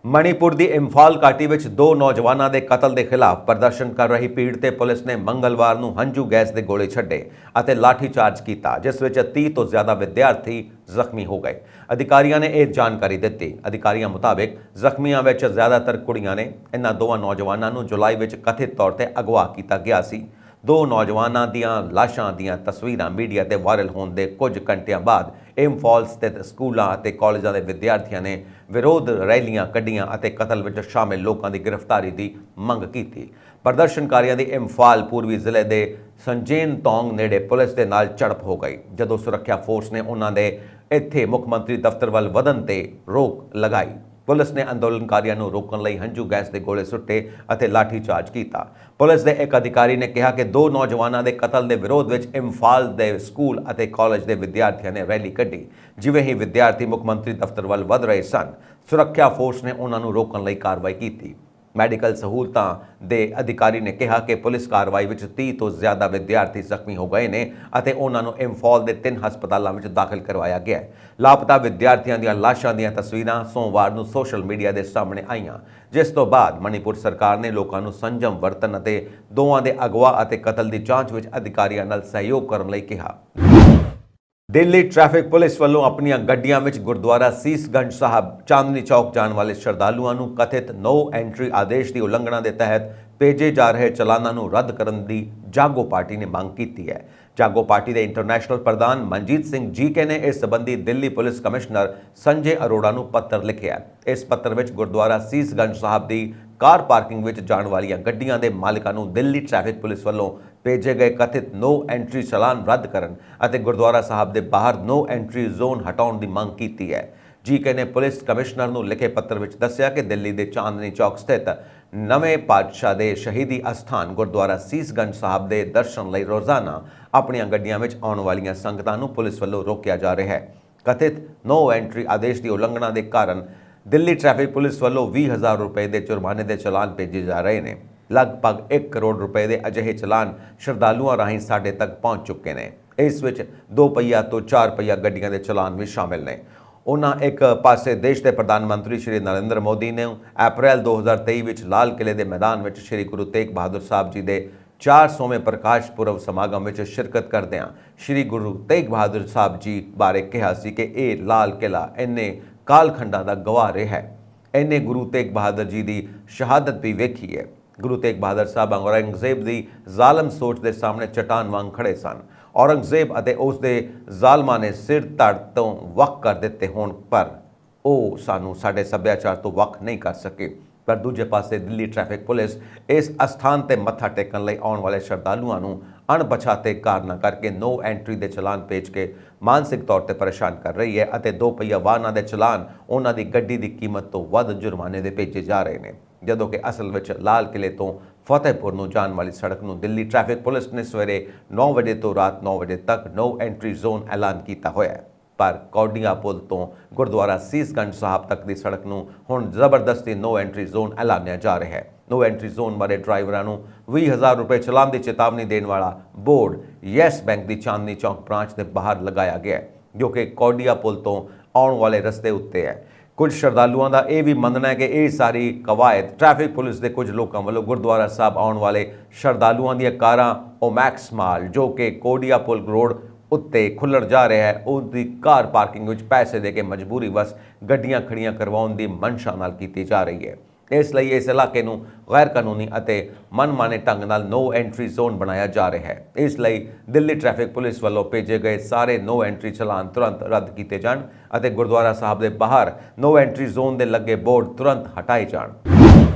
ਮਣੀਪੁਰ ਦੀ ਇੰਫਾਲ ਘਾਟੀ ਵਿੱਚ 2 ਨੌਜਵਾਨਾਂ ਦੇ ਕਤਲ ਦੇ ਖਿਲਾਫ ਪ੍ਰਦਰਸ਼ਨ ਕਰ ਰਹੀ ਭੀੜ ਤੇ ਪੁਲਿਸ ਨੇ ਮੰਗਲਵਾਰ ਨੂੰ ਹੰਝੂ ਗੈਸ ਦੇ ਗੋਲੇ ਛੱਡੇ ਅਤੇ ਲਾਠੀਚਾਰਜ ਕੀਤਾ, ਜਿਸ ਵਿੱਚ 30 ਤੋਂ ਜ਼ਿਆਦਾ ਵਿਦਿਆਰਥੀ ਜ਼ਖਮੀ ਹੋ ਗਏ। ਅਧਿਕਾਰੀਆਂ ਨੇ ਇਹ ਜਾਣਕਾਰੀ ਦਿੱਤੀ। ਅਧਿਕਾਰੀਆਂ ਮੁਤਾਬਕ ਜ਼ਖਮੀਆਂ ਵਿੱਚ ਜ਼ਿਆਦਾਤਰ ਕੁੜੀਆਂ ਨੇ। ਇਹਨਾਂ ਦੋਵਾਂ ਨੌਜਵਾਨਾਂ ਨੂੰ ਜੁਲਾਈ ਵਿੱਚ ਕਥਿਤ ਤੌਰ ਤੇ ਅਗਵਾ ਕੀਤਾ ਗਿਆ ਸੀ। 2 ਨੌਜਵਾਨਾਂ ਦੀਆਂ ਲਾਸ਼ਾਂ ਦੀਆਂ ਤਸਵੀਰਾਂ ਮੀਡੀਆ ਤੇ ਵਾਇਰਲ ਹੋਣ ਦੇ ਕੁਝ ਘੰਟਿਆਂ ਬਾਅਦ ਇੰਫਾਲ ਸਥਿਤ ਸਕੂਲਾਂ ਅਤੇ ਕਾਲਜਾਂ ਦੇ ਵਿਦਿਆਰਥੀਆਂ ਨੇ ਵਿਰੋਧ ਰੈਲੀਆਂ ਕੱਢੀਆਂ ਅਤੇ ਕਤਲ ਵਿੱਚ ਸ਼ਾਮਿਲ ਲੋਕਾਂ ਦੀ ਗ੍ਰਿਫਤਾਰੀ ਦੀ ਮੰਗ ਕੀਤੀ। ਪ੍ਰਦਰਸ਼ਨਕਾਰੀਆਂ ਦੀ ਇੰਫਾਲ ਪੂਰਬੀ ਜ਼ਿਲ੍ਹੇ ਦੇ ਸੰਜੇਨ ਤੌਂਗ ਨੇੜੇ ਪੁਲਿਸ ਦੇ ਨਾਲ ਝੜਪ ਹੋ ਗਈ, ਜਦੋਂ ਸੁਰੱਖਿਆ ਫੋਰਸ ਨੇ ਉਹਨਾਂ ਦੇ ਇੱਥੇ ਮੁੱਖ ਮੰਤਰੀ ਦਫ਼ਤਰ ਵੱਲ ਵਧਣ ਤੇ ਰੋਕ ਲਗਾਈ। ਪੁਲਿਸ ਨੇ ਅੰਦੋਲਨਕਾਰੀਆਂ ਨੂੰ ਰੋਕਣ ਲਈ ਹੰਝੂ ਗੈਸ ਦੇ ਗੋਲੇ ਸੁੱਟੇ ਅਤੇ ਲਾਠੀਚਾਰਜ ਕੀਤਾ। ਪੁਲਿਸ ਦੇ ਇੱਕ ਅਧਿਕਾਰੀ ਨੇ ਕਿਹਾ ਕਿ 2 ਨੌਜਵਾਨਾਂ ਦੇ ਕਤਲ ਦੇ ਵਿਰੋਧ ਵਿੱਚ ਇੰਫਾਲ ਦੇ ਸਕੂਲ ਅਤੇ ਕਾਲਜ ਦੇ ਵਿਦਿਆਰਥੀਆਂ ਨੇ ਰੈਲੀ ਕੱਢੀ। ਜਿਵੇਂ ਹੀ ਵਿਦਿਆਰਥੀ ਮੁੱਖ ਮੰਤਰੀ ਦਫ਼ਤਰ ਵੱਲ ਵਧ ਰਹੇ ਸਨ, ਸੁਰੱਖਿਆ ਫੋਰਸ ਨੇ ਉਹਨਾਂ ਨੂੰ ਰੋਕਣ ਲਈ ਕਾਰਵਾਈ ਕੀਤੀ। ਮੈਡੀਕਲ ਸਹੂਲਤਾਂ ਦੇ ਅਧਿਕਾਰੀ ਨੇ ਕਿਹਾ ਕਿ ਪੁਲਿਸ ਕਾਰਵਾਈ ਵਿੱਚ 30 ਤੋਂ ਜ਼ਿਆਦਾ ਵਿਦਿਆਰਥੀ ਜ਼ਖਮੀ ਹੋ ਗਏ ਨੇ ਅਤੇ ਉਹਨਾਂ ਨੂੰ ਇੰਫਾਲ ਦੇ 3 ਹਸਪਤਾਲਾਂ ਵਿੱਚ ਦਾਖਲ ਕਰਵਾਇਆ ਗਿਆ ਹੈ। ਲਾਪਤਾ ਵਿਦਿਆਰਥੀਆਂ ਦੀਆਂ ਲਾਸ਼ਾਂ ਦੀਆਂ ਤਸਵੀਰਾਂ ਸੋਮਵਾਰ ਨੂੰ ਸੋਸ਼ਲ ਮੀਡੀਆ ਦੇ ਸਾਹਮਣੇ ਆਈਆਂ, ਜਿਸ ਤੋਂ ਬਾਅਦ ਮਣੀਪੁਰ ਸਰਕਾਰ ਨੇ ਲੋਕਾਂ ਨੂੰ ਸੰਜਮ ਵਰਤਣ ਅਤੇ ਦੋਵਾਂ ਦੇ ਅਗਵਾ ਅਤੇ ਕਤਲ ਦੀ ਜਾਂਚ ਵਿੱਚ ਅਧਿਕਾਰੀਆਂ ਨਾਲ ਸਹਿਯੋਗ ਕਰਨ ਲਈ ਕਿਹਾ। ਦਿੱਲੀ ਟ੍ਰੈਫਿਕ ਪੁਲਿਸ ਵੱਲੋਂ ਆਪਣੀਆਂ ਗੱਡੀਆਂ ਵਿੱਚ ਗੁਰਦੁਆਰਾ ਸੀਸਗੰਜ ਸਾਹਿਬ ਚਾਂਦਨੀ ਚੌਕ ਜਾਣ ਵਾਲੇ ਸ਼ਰਧਾਲੂਆਂ ਨੂੰ ਕਥਿਤ ਨੋ ਐਂਟਰੀ ਆਦੇਸ਼ ਦੀ ਉਲੰਘਣਾ ਦੇ ਤਹਿਤ ਭੇਜੇ ਜਾ ਰਹੇ ਚਲਾਨਾਂ ਨੂੰ ਰੱਦ ਕਰਨ ਦੀ ਜਾਗੋ ਪਾਰਟੀ ਨੇ ਮੰਗ ਕੀਤੀ ਹੈ। ਜਾਗੋ ਪਾਰਟੀ ਦੇ ਇੰਟਰਨੈਸ਼ਨਲ ਪ੍ਰਧਾਨ ਮਨਜੀਤ ਸਿੰਘ ਜੀਕੇ ਨੇ ਇਸ ਸੰਬੰਧੀ ਦਿੱਲੀ ਪੁਲਿਸ ਕਮਿਸ਼ਨਰ ਸੰਜੇ ਅਰੋੜਾ ਨੂੰ ਪੱਤਰ ਲਿਖਿਆ। ਇਸ ਪੱਤਰ ਵਿੱਚ ਗੁਰਦੁਆਰਾ ਸੀਸਗੰਜ ਸਾਹਿਬ ਦੀ ਕਾਰ ਪਾਰਕਿੰਗ ਵਿੱਚ ਜਾਣ ਵਾਲੀਆਂ ਗੱਡੀਆਂ ਦੇ ਮਾਲਕਾਂ ਨੂੰ ਦਿੱਲੀ ਟ੍ਰੈਫਿਕ ਪੁਲਿਸ ਵੱਲੋਂ ਭੇਜੇ ਗਏ ਕਥਿਤ ਨੋ ਐਂਟਰੀ ਚਲਾਨ ਰੱਦ ਕਰਨ ਅਤੇ ਗੁਰਦੁਆਰਾ ਸਾਹਿਬ ਦੇ ਬਾਹਰ ਨੋ ਐਂਟਰੀ ਜ਼ੋਨ ਹਟਾਉਣ ਦੀ ਮੰਗ ਕੀਤੀ ਹੈ। ਜੀਕੇ ਨੇ ਪੁਲਿਸ ਕਮਿਸ਼ਨਰ ਨੂੰ ਲਿਖੇ ਪੱਤਰ ਵਿੱਚ ਦੱਸਿਆ ਕਿ ਦਿੱਲੀ ਦੇ ਚਾਂਦਨੀ ਚੌਕ ਸਥਿਤ ਨਵੇਂ ਪਾਤਸ਼ਾਹ ਦੇ ਸ਼ਹੀਦੀ ਅਸਥਾਨ ਗੁਰਦੁਆਰਾ ਸੀਸਗੰਜ ਸਾਹਿਬ ਦੇ ਦਰਸ਼ਨ ਲਈ ਰੋਜ਼ਾਨਾ ਆਪਣੀਆਂ ਗੱਡੀਆਂ ਵਿੱਚ ਆਉਣ ਵਾਲੀਆਂ ਸੰਗਤਾਂ ਨੂੰ ਪੁਲਿਸ ਵੱਲੋਂ ਰੋਕਿਆ ਜਾ ਰਿਹਾ ਹੈ। ਕਥਿਤ ਨੋ ਐਂਟਰੀ ਆਦੇਸ਼ ਦੀ ਉਲੰਘਣਾ ਦੇ ਕਾਰਨ ਦਿੱਲੀ ਟ੍ਰੈਫਿਕ ਪੁਲਿਸ ਵੱਲੋਂ 20,000 ਰੁਪਏ ਦੇ ਜੁਰਮਾਨੇ ਦੇ ਚਲਾਨ ਭੇਜੇ ਜਾ ਰਹੇ ਨੇ। ਲਗਭਗ 1 ਕਰੋੜ ਰੁਪਏ ਦੇ ਅਜਿਹੇ ਚਲਾਨ ਸ਼ਰਧਾਲੂਆਂ ਰਾਹੀਂ ਸਾਡੇ ਤੱਕ ਪਹੁੰਚ ਚੁੱਕੇ ਨੇ। ਇਸ ਵਿੱਚ 2 ਪਹੀਆ ਤੋਂ 4 ਪਹੀਆ ਗੱਡੀਆਂ ਦੇ ਚਲਾਨ ਵੀ ਸ਼ਾਮਿਲ ਨੇ। ਉਹਨਾਂ ਇੱਕ ਪਾਸੇ ਦੇਸ਼ ਦੇ ਪ੍ਰਧਾਨ ਮੰਤਰੀ ਸ਼੍ਰੀ ਨਰਿੰਦਰ ਮੋਦੀ ਨੇ ਅਪ੍ਰੈਲ 2023 ਵਿੱਚ ਲਾਲ ਕਿਲੇ ਦੇ ਮੈਦਾਨ ਵਿੱਚ ਸ਼੍ਰੀ ਗੁਰੂ ਤੇਗ ਬਹਾਦਰ ਸਾਹਿਬ ਜੀ ਦੇ 400ਵੇਂ ਪ੍ਰਕਾਸ਼ ਪੁਰਬ ਸਮਾਗਮ ਵਿੱਚ ਸ਼ਿਰਕਤ ਕਰਦਿਆਂ ਸ਼੍ਰੀ ਗੁਰੂ ਤੇਗ ਬਹਾਦਰ ਸਾਹਿਬ ਜੀ ਬਾਰੇ ਕਿਹਾ ਸੀ ਕਿ ਇਹ ਲਾਲ ਕਿਲਾ ਇੰਨੇ ਕਾਲਖੰਡਾਂ ਦਾ ਗਵਾਹ ਰਿਹਾ ਹੈ। ਇੰਨੇ ਗੁਰੂ ਤੇਗ ਬਹਾਦਰ ਜੀ ਦੀ ਸ਼ਹਾਦਤ ਵੀ ਵੇਖੀ ਹੈ। ਗੁਰੂ ਤੇਗ ਬਹਾਦਰ ਸਾਹਿਬ ਔਰੰਗਜ਼ੇਬ ਦੀ ਜ਼ਾਲਮ ਸੋਚ ਦੇ ਸਾਹਮਣੇ ਚਟਾਨ ਵਾਂਗ ਖੜੇ ਸਨ। ਔਰੰਗਜ਼ੇਬ ਅਤੇ ਉਸ ਦੇ ਜ਼ਾਲਮਾਂ ਨੇ ਸਿਰ ਧੜ ਤੋਂ ਵੱਖ ਕਰ ਦਿੱਤੇ ਹੋਣ ਪਰ ਉਹ ਸਾਨੂੰ ਸਾਡੇ ਸੱਭਿਆਚਾਰ ਤੋਂ ਵੱਖ ਨਹੀਂ ਕਰ ਸਕੇ। ਪਰ ਦੂਜੇ ਪਾਸੇ ਦਿੱਲੀ ਟ੍ਰੈਫਿਕ ਪੁਲਿਸ ਇਸ ਅਸਥਾਨ ਤੇ ਮੱਥਾ ਟੇਕਣ ਲਈ ਆਉਣ ਵਾਲੇ ਸ਼ਰਧਾਲੂਆਂ ਨੂੰ ਅਣਪਛਾਤੇ ਕਾਰਨਾਂ ਕਰਕੇ ਨੋ ਐਂਟਰੀ ਦੇ ਚਲਾਨ ਭੇਜ ਕੇ ਮਾਨਸਿਕ ਤੌਰ ਤੇ ਪਰੇਸ਼ਾਨ ਕਰ ਰਹੀ ਹੈ ਅਤੇ 2 ਪਹੀਆ ਵਾਹਨਾਂ ਦੇ ਚਲਾਨ ਉਹਨਾਂ ਦੀ ਗੱਡੀ ਦੀ ਕੀਮਤ ਤੋਂ ਵੱਧ ਜੁਰਮਾਨੇ ਦੇ ਭੇਜੇ ਜਾ ਰਹੇ ਨੇ। ਜਦੋਂ ਕਿ ਅਸਲ ਵਿੱਚ ਲਾਲ ਕਿਲੇ ਤੋਂ ਫਤਿਹਪੁਰ ਨੂੰ ਜਾਣ ਵਾਲੀ ਸੜਕ ਨੂੰ ਦਿੱਲੀ ਟ੍ਰੈਫਿਕ ਪੁਲਿਸ ਨੇ ਸਵੇਰੇ 9 ਵਜੇ ਤੋਂ ਰਾਤ 9 ਵਜੇ ਤੱਕ ਨੋ ਐਂਟਰੀ ਜ਼ੋਨ ਐਲਾਨ ਕੀਤਾ ਹੋਇਆ ਹੈ। ਪਰ ਕੌਡੀਆਂ ਪੁਲ ਤੋਂ ਗੁਰਦੁਆਰਾ ਸੀਸਗੰਜ ਸਾਹਿਬ ਤੱਕ ਦੀ ਸੜਕ ਨੂੰ ਹੁਣ ਜ਼ਬਰਦਸਤੀ ਨੋ ਐਂਟਰੀ ਜ਼ੋਨ ਐਲਾਨਿਆ ਜਾ ਰਿਹਾ ਹੈ। ਨੋ ਐਂਟਰੀ ਜ਼ੋਨ ਬਾਰੇ ਡਰਾਈਵਰਾਂ ਨੂੰ 20,000 ਰੁਪਏ ਚਲਾਨ ਦੀ ਚੇਤਾਵਨੀ ਦੇਣ ਵਾਲਾ ਬੋਰਡ ਯੈਸ ਬੈਂਕ ਦੀ ਚਾਂਦਨੀ ਚੌਂਕ ਬ੍ਰਾਂਚ ਦੇ ਬਾਹਰ ਲਗਾਇਆ ਗਿਆ ਹੈ, ਜੋ ਕਿ ਕੌਡੀਆ ਪੁਲ ਤੋਂ ਆਉਣ ਵਾਲੇ ਰਸਤੇ ਉੱਤੇ ਹੈ। ਕੁਝ ਸ਼ਰਧਾਲੂਆਂ ਦਾ ਇਹ ਵੀ ਮੰਨਣਾ ਹੈ ਕਿ ਇਹ ਸਾਰੀ ਕਵਾਇਦ ਟ੍ਰੈਫਿਕ ਪੁਲਿਸ ਦੇ ਕੁਝ ਲੋਕਾਂ ਵੱਲੋਂ ਗੁਰਦੁਆਰਾ ਸਾਹਿਬ ਆਉਣ ਵਾਲੇ ਸ਼ਰਧਾਲੂਆਂ ਦੀਆਂ ਕਾਰਾਂ ਓਮੈਕਸ ਮਾਲ ਜੋ ਕਿ ਕੌਡੀਆ ਪੁਲ ਰੋਡ ਉੱਤੇ ਖੁੱਲ੍ਹਣ ਜਾ ਰਿਹਾ ਹੈ, ਉਹਦੀ ਕਾਰ ਪਾਰਕਿੰਗ ਵਿੱਚ ਪੈਸੇ ਦੇ ਕੇ ਮਜਬੂਰੀ ਵਸ ਗੱਡੀਆਂ ਖੜੀਆਂ ਕਰਵਾਉਣ ਦੀ ਮਨਸ਼ਾ ਨਾਲ ਕੀਤੀ ਜਾ ਰਹੀ ਹੈ। ਇਸ ਲਈ ਇਸ ਇਲਾਕੇ ਨੂੰ ਗੈਰ ਕਾਨੂੰਨੀ ਅਤੇ ਮਨਮਾਨੇ ਢੰਗ ਨਾਲ ਨੋ ਐਂਟਰੀ ਜ਼ੋਨ ਬਣਾਇਆ ਜਾ ਰਿਹਾ ਹੈ। ਇਸ ਲਈ ਦਿੱਲੀ ਟ੍ਰੈਫਿਕ ਪੁਲਿਸ ਵੱਲੋਂ ਭੇਜੇ ਗਏ ਸਾਰੇ ਨੋ ਐਂਟਰੀ ਚਲਾਨ ਤੁਰੰਤ ਰੱਦ ਕੀਤੇ ਜਾਣ ਅਤੇ ਗੁਰਦੁਆਰਾ ਸਾਹਿਬ ਦੇ ਬਾਹਰ ਨੋ ਐਂਟਰੀ ਜ਼ੋਨ ਦੇ ਲੱਗੇ ਬੋਰਡ ਤੁਰੰਤ ਹਟਾਏ ਜਾਣ।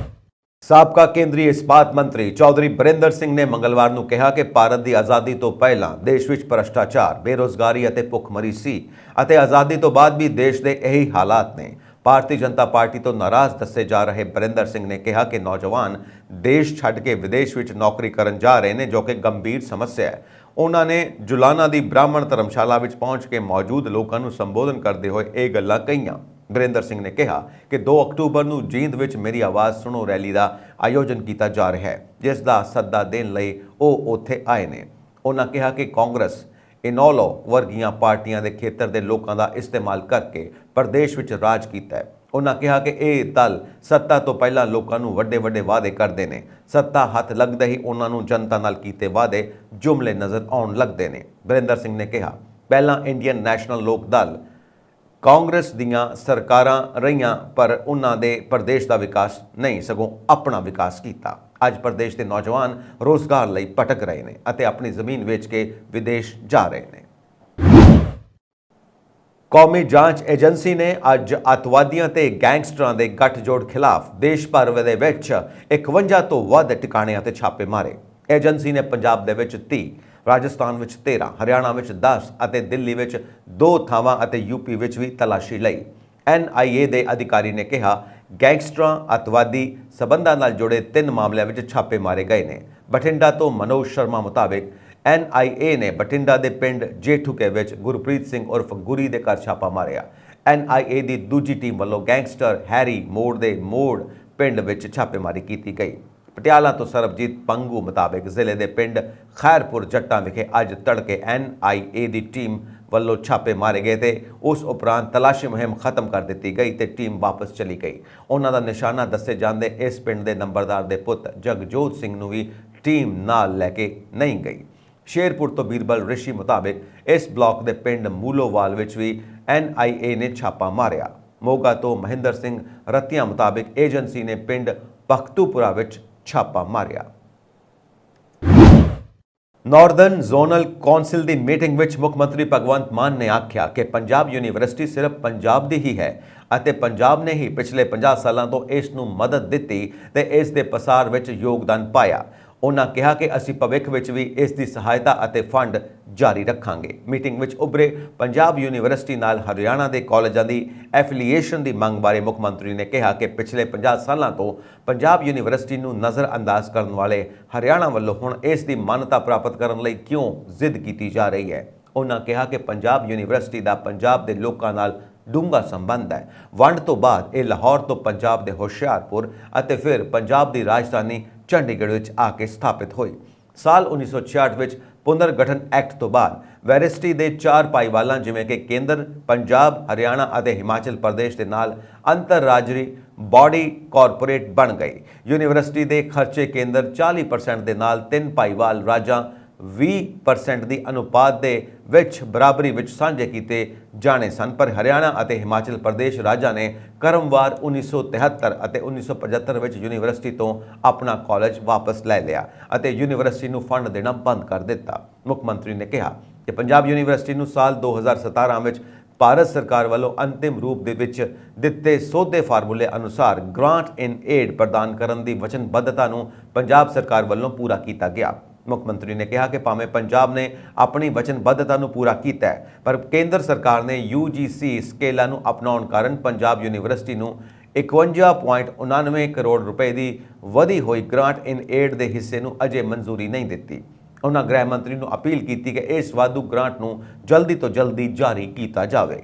ਸਾਬਕਾ ਕੇਂਦਰੀ ਇਸਪਾਤ ਮੰਤਰੀ ਚੌਧਰੀ ਬਰਿੰਦਰ ਸਿੰਘ ਨੇ ਮੰਗਲਵਾਰ ਨੂੰ ਕਿਹਾ ਕਿ ਭਾਰਤ ਦੀ ਆਜ਼ਾਦੀ ਤੋਂ ਪਹਿਲਾਂ ਦੇਸ਼ ਵਿੱਚ ਭ੍ਰਸ਼ਟਾਚਾਰ, ਬੇਰੁਜ਼ਗਾਰੀ ਅਤੇ ਭੁੱਖਮਰੀ ਸੀ ਅਤੇ ਆਜ਼ਾਦੀ ਤੋਂ ਬਾਅਦ ਵੀ ਦੇਸ਼ ਦੇ ਇਹੀ ਹਾਲਾਤ ਨੇ। ਭਾਰਤੀ ਜਨਤਾ ਪਾਰਟੀ ਤੋਂ ਨਾਰਾਜ਼ ਦੱਸੇ ਜਾ ਰਹੇ ਬਰਿੰਦਰ ਸਿੰਘ ਨੇ ਕਿਹਾ ਕਿ ਨੌਜਵਾਨ ਦੇਸ਼ ਛੱਡ ਕੇ ਵਿਦੇਸ਼ ਵਿੱਚ ਨੌਕਰੀ ਕਰਨ ਜਾ ਰਹੇ ਨੇ, ਜੋ ਕਿ ਗੰਭੀਰ ਸਮੱਸਿਆ ਹੈ। ਉਹਨਾਂ ਨੇ ਜੁਲਾਨਾ ਦੀ ਬ੍ਰਾਹਮਣ ਧਰਮਸ਼ਾਲਾ ਵਿੱਚ ਪਹੁੰਚ ਕੇ ਮੌਜੂਦ ਲੋਕਾਂ ਨੂੰ ਸੰਬੋਧਨ ਕਰਦੇ ਹੋਏ ਇਹ ਗੱਲਾਂ ਕਹੀਆਂ। ਬਰਿੰਦਰ ਸਿੰਘ ਨੇ ਕਿਹਾ ਕਿ 2 ਅਕਤੂਬਰ ਨੂੰ ਜੀਂਦ ਵਿੱਚ ਮੇਰੀ ਆਵਾਜ਼ ਸੁਣੋ ਰੈਲੀ ਦਾ ਆਯੋਜਨ ਕੀਤਾ ਜਾ ਰਿਹਾ ਹੈ, ਜਿਸ ਦਾ ਸੱਦਾ ਦੇਣ ਲਈ ਉਹ ਉੱਥੇ ਆਏ ਨੇ। ਉਹਨਾਂ ਕਿਹਾ ਕਿ ਕਾਂਗਰਸ ਇਨੋਲੋ ਵਰਗੀਆਂ ਪਾਰਟੀਆਂ ਦੇ ਖੇਤਰ ਦੇ ਲੋਕਾਂ ਦਾ ਇਸਤੇਮਾਲ ਕਰਕੇ ਪ੍ਰਦੇਸ਼ ਵਿੱਚ ਰਾਜ ਕੀਤਾ ਹੈ। ਉਹਨਾਂ ਕਿਹਾ ਕਿ ਇਹ ਦਲ ਸੱਤਾ ਤੋਂ ਪਹਿਲਾਂ ਲੋਕਾਂ ਨੂੰ ਵੱਡੇ ਵਾਅਦੇ ਕਰਦੇ ਨੇ, ਸੱਤਾ ਹੱਥ ਲੱਗਦੇ ਹੀ ਉਹਨਾਂ ਨੂੰ ਜਨਤਾ ਨਾਲ ਕੀਤੇ ਵਾਅਦੇ ਜੁਮਲੇ ਨਜ਼ਰ ਆਉਣ ਲੱਗਦੇ ਨੇ। ਬਰਿੰਦਰ ਸਿੰਘ ਨੇ ਕਿਹਾ, ਪਹਿਲਾਂ ਇੰਡੀਅਨ ਨੈਸ਼ਨਲ ਲੋਕ ਦਲ ਕਾਂਗਰਸ ਦੀਆਂ ਸਰਕਾਰਾਂ ਰਹੀਆਂ ਪਰ ਉਹਨਾਂ ਦੇ ਪ੍ਰਦੇਸ਼ ਦਾ ਵਿਕਾਸ ਨਹੀਂ ਸਗੋਂ ਆਪਣਾ ਵਿਕਾਸ ਕੀਤਾ। ਅੱਜ ਪ੍ਰਦੇਸ਼ ਦੇ ਨੌਜਵਾਨ ਰੋਜ਼ਗਾਰ ਲਈ ਭਟਕ ਰਹੇ ਨੇ ਅਤੇ ਆਪਣੀ ਜ਼ਮੀਨ ਵੇਚ ਕੇ ਵਿਦੇਸ਼ ਜਾ ਰਹੇ ਨੇ। ਕੌਮੀ ਜਾਂਚ ਏਜੰਸੀ ਨੇ ਅੱਜ ਅੱਤਵਾਦੀਆਂ ਤੇ ਗੈਂਗਸਟਰਾਂ ਦੇ ਗੱਠਜੋੜ ਖਿਲਾਫ ਦੇਸ਼ ਭਰ ਦੇ ਵਿੱਚ 51 ਤੋਂ ਵੱਧ ਟਿਕਾਣਿਆਂ ਤੇ ਛਾਪੇ ਮਾਰੇ। ਏਜੰਸੀ ਨੇ ਪੰਜਾਬ ਦੇ ਵਿੱਚ 30, ਰਾਜਸਥਾਨ ਵਿੱਚ 13, ਹਰਿਆਣਾ ਵਿੱਚ 10 ਅਤੇ ਦਿੱਲੀ ਵਿੱਚ 2 ਥਾਵਾਂ ਅਤੇ ਯੂਪੀ ਵਿੱਚ ਵੀ ਤਲਾਸ਼ੀ ਲਈ। NIA ਦੇ ਅਧਿਕਾਰੀ ਨੇ ਕਿਹਾ, ਗੈਂਗਸਟਰਾਂ ਅੱਤਵਾਦੀ ਸਬੰਧਾਂ ਨਾਲ ਜੁੜੇ 3 ਮਾਮਲਿਆਂ ਵਿੱਚ ਛਾਪੇ ਮਾਰੇ ਗਏ ਨੇ। ਬਠਿੰਡਾ ਤੋਂ ਮਨੋਜ ਸ਼ਰਮਾ ਮੁਤਾਬਿਕ NIA ਨੇ ਬਠਿੰਡਾ ਦੇ ਪਿੰਡ ਜੇਠੂਕੇ ਵਿੱਚ ਗੁਰਪ੍ਰੀਤ ਸਿੰਘ ਉਰਫ ਗੁਰੀ ਦੇ ਘਰ ਛਾਪਾ ਮਾਰਿਆ। NIA ਦੀ ਦੂਜੀ ਟੀਮ ਵੱਲੋਂ ਗੈਂਗਸਟਰ ਹੈਰੀ ਮੋੜ ਦੇ ਮੋੜ ਪਿੰਡ ਵਿੱਚ ਛਾਪੇਮਾਰੀ ਕੀਤੀ ਗਈ। ਪਟਿਆਲਾ ਤੋਂ ਸਰਬਜੀਤ ਪੰਗੂ ਮੁਤਾਬਿਕ ਜ਼ਿਲ੍ਹੇ ਦੇ ਪਿੰਡ ਖੈਰਪੁਰ ਜੱਟਾਂ ਵਿਖੇ ਅੱਜ ਤੜਕੇ NIA ਦੀ ਟੀਮ ਵੱਲੋਂ ਛਾਪੇ ਮਾਰੇ ਗਏ ਤੇ ਉਸ ਉਪਰੰਤ ਤਲਾਸ਼ੀ ਮੁਹਿੰਮ ਖਤਮ ਕਰ ਦਿੱਤੀ ਗਈ ਤੇ ਟੀਮ ਵਾਪਸ ਚਲੀ ਗਈ। ਉਹਨਾਂ ਦਾ ਨਿਸ਼ਾਨਾ ਦੱਸੇ ਜਾਂਦੇ ਇਸ ਪਿੰਡ ਦੇ ਨੰਬਰਦਾਰ ਦੇ ਪੁੱਤ ਜਗਜੋਤ ਸਿੰਘ ਨੂੰ ਵੀ ਟੀਮ ਨਾਲ ਲੈ ਕੇ ਨਹੀਂ ਗਈ। ਸ਼ੇਰਪੁਰ ਤੋਂ ਬੀਰਬਲ ਰਿਸ਼ੀ ਮੁਤਾਬਿਕ ਇਸ ਬਲਾਕ ਦੇ ਪਿੰਡ ਮੂਲੋਵਾਲ ਵਿੱਚ ਵੀ NIA ਨੇ ਛਾਪਾ ਮਾਰਿਆ। ਮੋਗਾ ਤੋਂ ਮਹਿੰਦਰ ਸਿੰਘ ਰਤੀਆ ਮੁਤਾਬਿਕ ਏਜੰਸੀ ਨੇ ਪਿੰਡ ਪਖਤੂਪੁਰਾ ਵਿੱਚ ਛਾਪਾ ਮਾਰਿਆ। ਨਾਰਦਰਨ ਜ਼ੋਨਲ ਕੌਂਸਲ ਦੀ ਮੀਟਿੰਗ ਵਿੱਚ ਮੁੱਖ ਮੰਤਰੀ ਭਗਵੰਤ ਮਾਨ ਨੇ ਆਖਿਆ ਕਿ ਪੰਜਾਬ ਯੂਨੀਵਰਸਿਟੀ ਸਿਰਫ ਪੰਜਾਬ ਦੀ ਹੀ ਹੈ ਅਤੇ ਪੰਜਾਬ ਨੇ ਹੀ ਪਿਛਲੇ 50 ਸਾਲਾਂ ਤੋਂ ਇਸ ਨੂੰ ਮਦਦ ਦਿੱਤੀ ਤੇ ਇਸ ਦੇ ਪਸਾਰ ਵਿੱਚ ਯੋਗਦਾਨ ਪਾਇਆ। ਉਹਨਾਂ ਕਿਹਾ ਕਿ ਅਸੀਂ ਭਵਿੱਖ ਵਿੱਚ ਵੀ ਇਸ ਦੀ ਸਹਾਇਤਾ ਅਤੇ ਫੰਡ ਜਾਰੀ ਰੱਖਾਂਗੇ। ਮੀਟਿੰਗ ਵਿੱਚ ਉੱਭਰੇ ਪੰਜਾਬ ਯੂਨੀਵਰਸਿਟੀ ਨਾਲ ਹਰਿਆਣਾ ਦੇ ਕਾਲਜਾਂ ਦੀ ਐਫੀਲੀਏਸ਼ਨ ਦੀ ਮੰਗ ਬਾਰੇ ਮੁੱਖ ਮੰਤਰੀ ਨੇ ਕਿਹਾ ਕਿ ਪਿਛਲੇ 50 ਸਾਲਾਂ ਤੋਂ ਪੰਜਾਬ ਯੂਨੀਵਰਸਿਟੀ ਨੂੰ ਨਜ਼ਰਅੰਦਾਜ਼ ਕਰਨ ਵਾਲੇ ਹਰਿਆਣਾ ਵੱਲੋਂ ਹੁਣ ਇਸ ਦੀ ਮਾਨਤਾ ਪ੍ਰਾਪਤ ਕਰਨ ਲਈ ਕਿਉਂ ਜ਼ਿੱਦ ਕੀਤੀ ਜਾ ਰਹੀ ਹੈ। ਉਹਨਾਂ ਕਿਹਾ ਕਿ ਪੰਜਾਬ ਯੂਨੀਵਰਸਿਟੀ ਦਾ ਪੰਜਾਬ ਦੇ ਲੋਕਾਂ ਨਾਲ ਡੂੰਘਾ ਸੰਬੰਧ ਹੈ। ਵੰਡ ਤੋਂ ਬਾਅਦ ਇਹ ਲਾਹੌਰ ਤੋਂ ਪੰਜਾਬ ਦੇ ਹੁਸ਼ਿਆਰਪੁਰ ਅਤੇ ਫਿਰ ਪੰਜਾਬ ਦੀ ਰਾਜਧਾਨੀ ਚੰਡੀਗੜ੍ਹ ਵਿੱਚ ਆ ਕੇ ਸਥਾਪਿਤ ਹੋਈ। ਸਾਲ 1966 ਵਿੱਚ ਪੁਨਰਗਠਨ ਐਕਟ ਤੋਂ ਬਾਅਦ ਵੈਰਿਸਟੀ ਦੇ 4 ਭਾਈਵਾਲਾਂ ਜਿਵੇਂ ਕਿ ਕੇਂਦਰ, ਪੰਜਾਬ, ਹਰਿਆਣਾ ਅਤੇ ਹਿਮਾਚਲ ਪ੍ਰਦੇਸ਼ ਦੇ ਨਾਲ ਅੰਤਰਰਾਜੀ ਬਾਡੀ ਕਾਰਪੋਰੇਟ ਬਣ ਗਈ। ਯੂਨੀਵਰਸਿਟੀ ਦੇ ਖਰਚੇ ਕੇਂਦਰ 40% ਦੇ ਨਾਲ 3 ਭਾਈਵਾਲ ਰਾਜਾਂ 20% ਦੀ ਅਨੁਪਾਤ ਦੇ ਵਿੱਚ ਬਰਾਬਰੀ ਵਿੱਚ ਸਾਂਝੇ ਕੀਤੇ ਜਾਣੇ ਸਨ, ਪਰ ਹਰਿਆਣਾ ਅਤੇ ਹਿਮਾਚਲ ਪ੍ਰਦੇਸ਼ ਰਾਜਾਂ ਨੇ ਕਰਮਵਾਰ 1973 ਅਤੇ 1975 ਵਿੱਚ ਯੂਨੀਵਰਸਿਟੀ ਤੋਂ ਆਪਣਾ ਕਾਲਜ ਵਾਪਸ ਲੈ ਲਿਆ ਅਤੇ ਯੂਨੀਵਰਸਿਟੀ ਨੂੰ ਫੰਡ ਦੇਣਾ ਬੰਦ ਕਰ ਦਿੱਤਾ। ਮੁੱਖ ਮੰਤਰੀ ਨੇ ਕਿਹਾ ਕਿ ਪੰਜਾਬ ਯੂਨੀਵਰਸਿਟੀ ਨੂੰ ਸਾਲ 2017 ਵਿੱਚ ਭਾਰਤ ਸਰਕਾਰ ਵੱਲੋਂ ਅੰਤਿਮ ਰੂਪ ਦੇ ਵਿੱਚ ਦਿੱਤੇ ਸੋਧੇ ਫਾਰਮੂਲੇ ਅਨੁਸਾਰ ਗ੍ਰਾਂਟ ਇਨ ਏਡ ਪ੍ਰਦਾਨ ਕਰਨ ਦੀ ਵਚਨਬੱਧਤਾ ਨੂੰ ਪੰਜਾਬ ਸਰਕਾਰ ਵੱਲੋਂ ਪੂਰਾ ਕੀਤਾ ਗਿਆ। ਮੁੱਖ ਮੰਤਰੀ ਨੇ ਕਿਹਾ ਕਿ ਭਾਵੇਂ ਪੰਜਾਬ ਨੇ ਆਪਣੀ ਵਚਨਬੱਧਤਾ ਨੂੰ ਪੂਰਾ ਕੀਤਾ ਹੈ, ਪਰ ਕੇਂਦਰ ਸਰਕਾਰ ਨੇ UGC ਸਕੇਲਾਂ ਨੂੰ ਅਪਣਾਉਣ ਕਾਰਨ ਪੰਜਾਬ ਯੂਨੀਵਰਸਿਟੀ ਨੂੰ 51.99 ਕਰੋੜ ਰੁਪਏ ਦੀ ਵਧੀ ਹੋਈ ਗ੍ਰਾਂਟ ਇਨ ਏਡ ਦੇ ਹਿੱਸੇ ਨੂੰ ਅਜੇ ਮਨਜ਼ੂਰੀ ਨਹੀਂ ਦਿੱਤੀ। ਉਹਨਾਂ ਗ੍ਰਹਿ ਮੰਤਰੀ ਨੂੰ ਅਪੀਲ ਕੀਤੀ ਕਿ ਇਸ ਵਾਧੂ ਗ੍ਰਾਂਟ ਨੂੰ ਜਲਦੀ ਤੋਂ ਜਲਦੀ ਜਾਰੀ ਕੀਤਾ ਜਾਵੇ।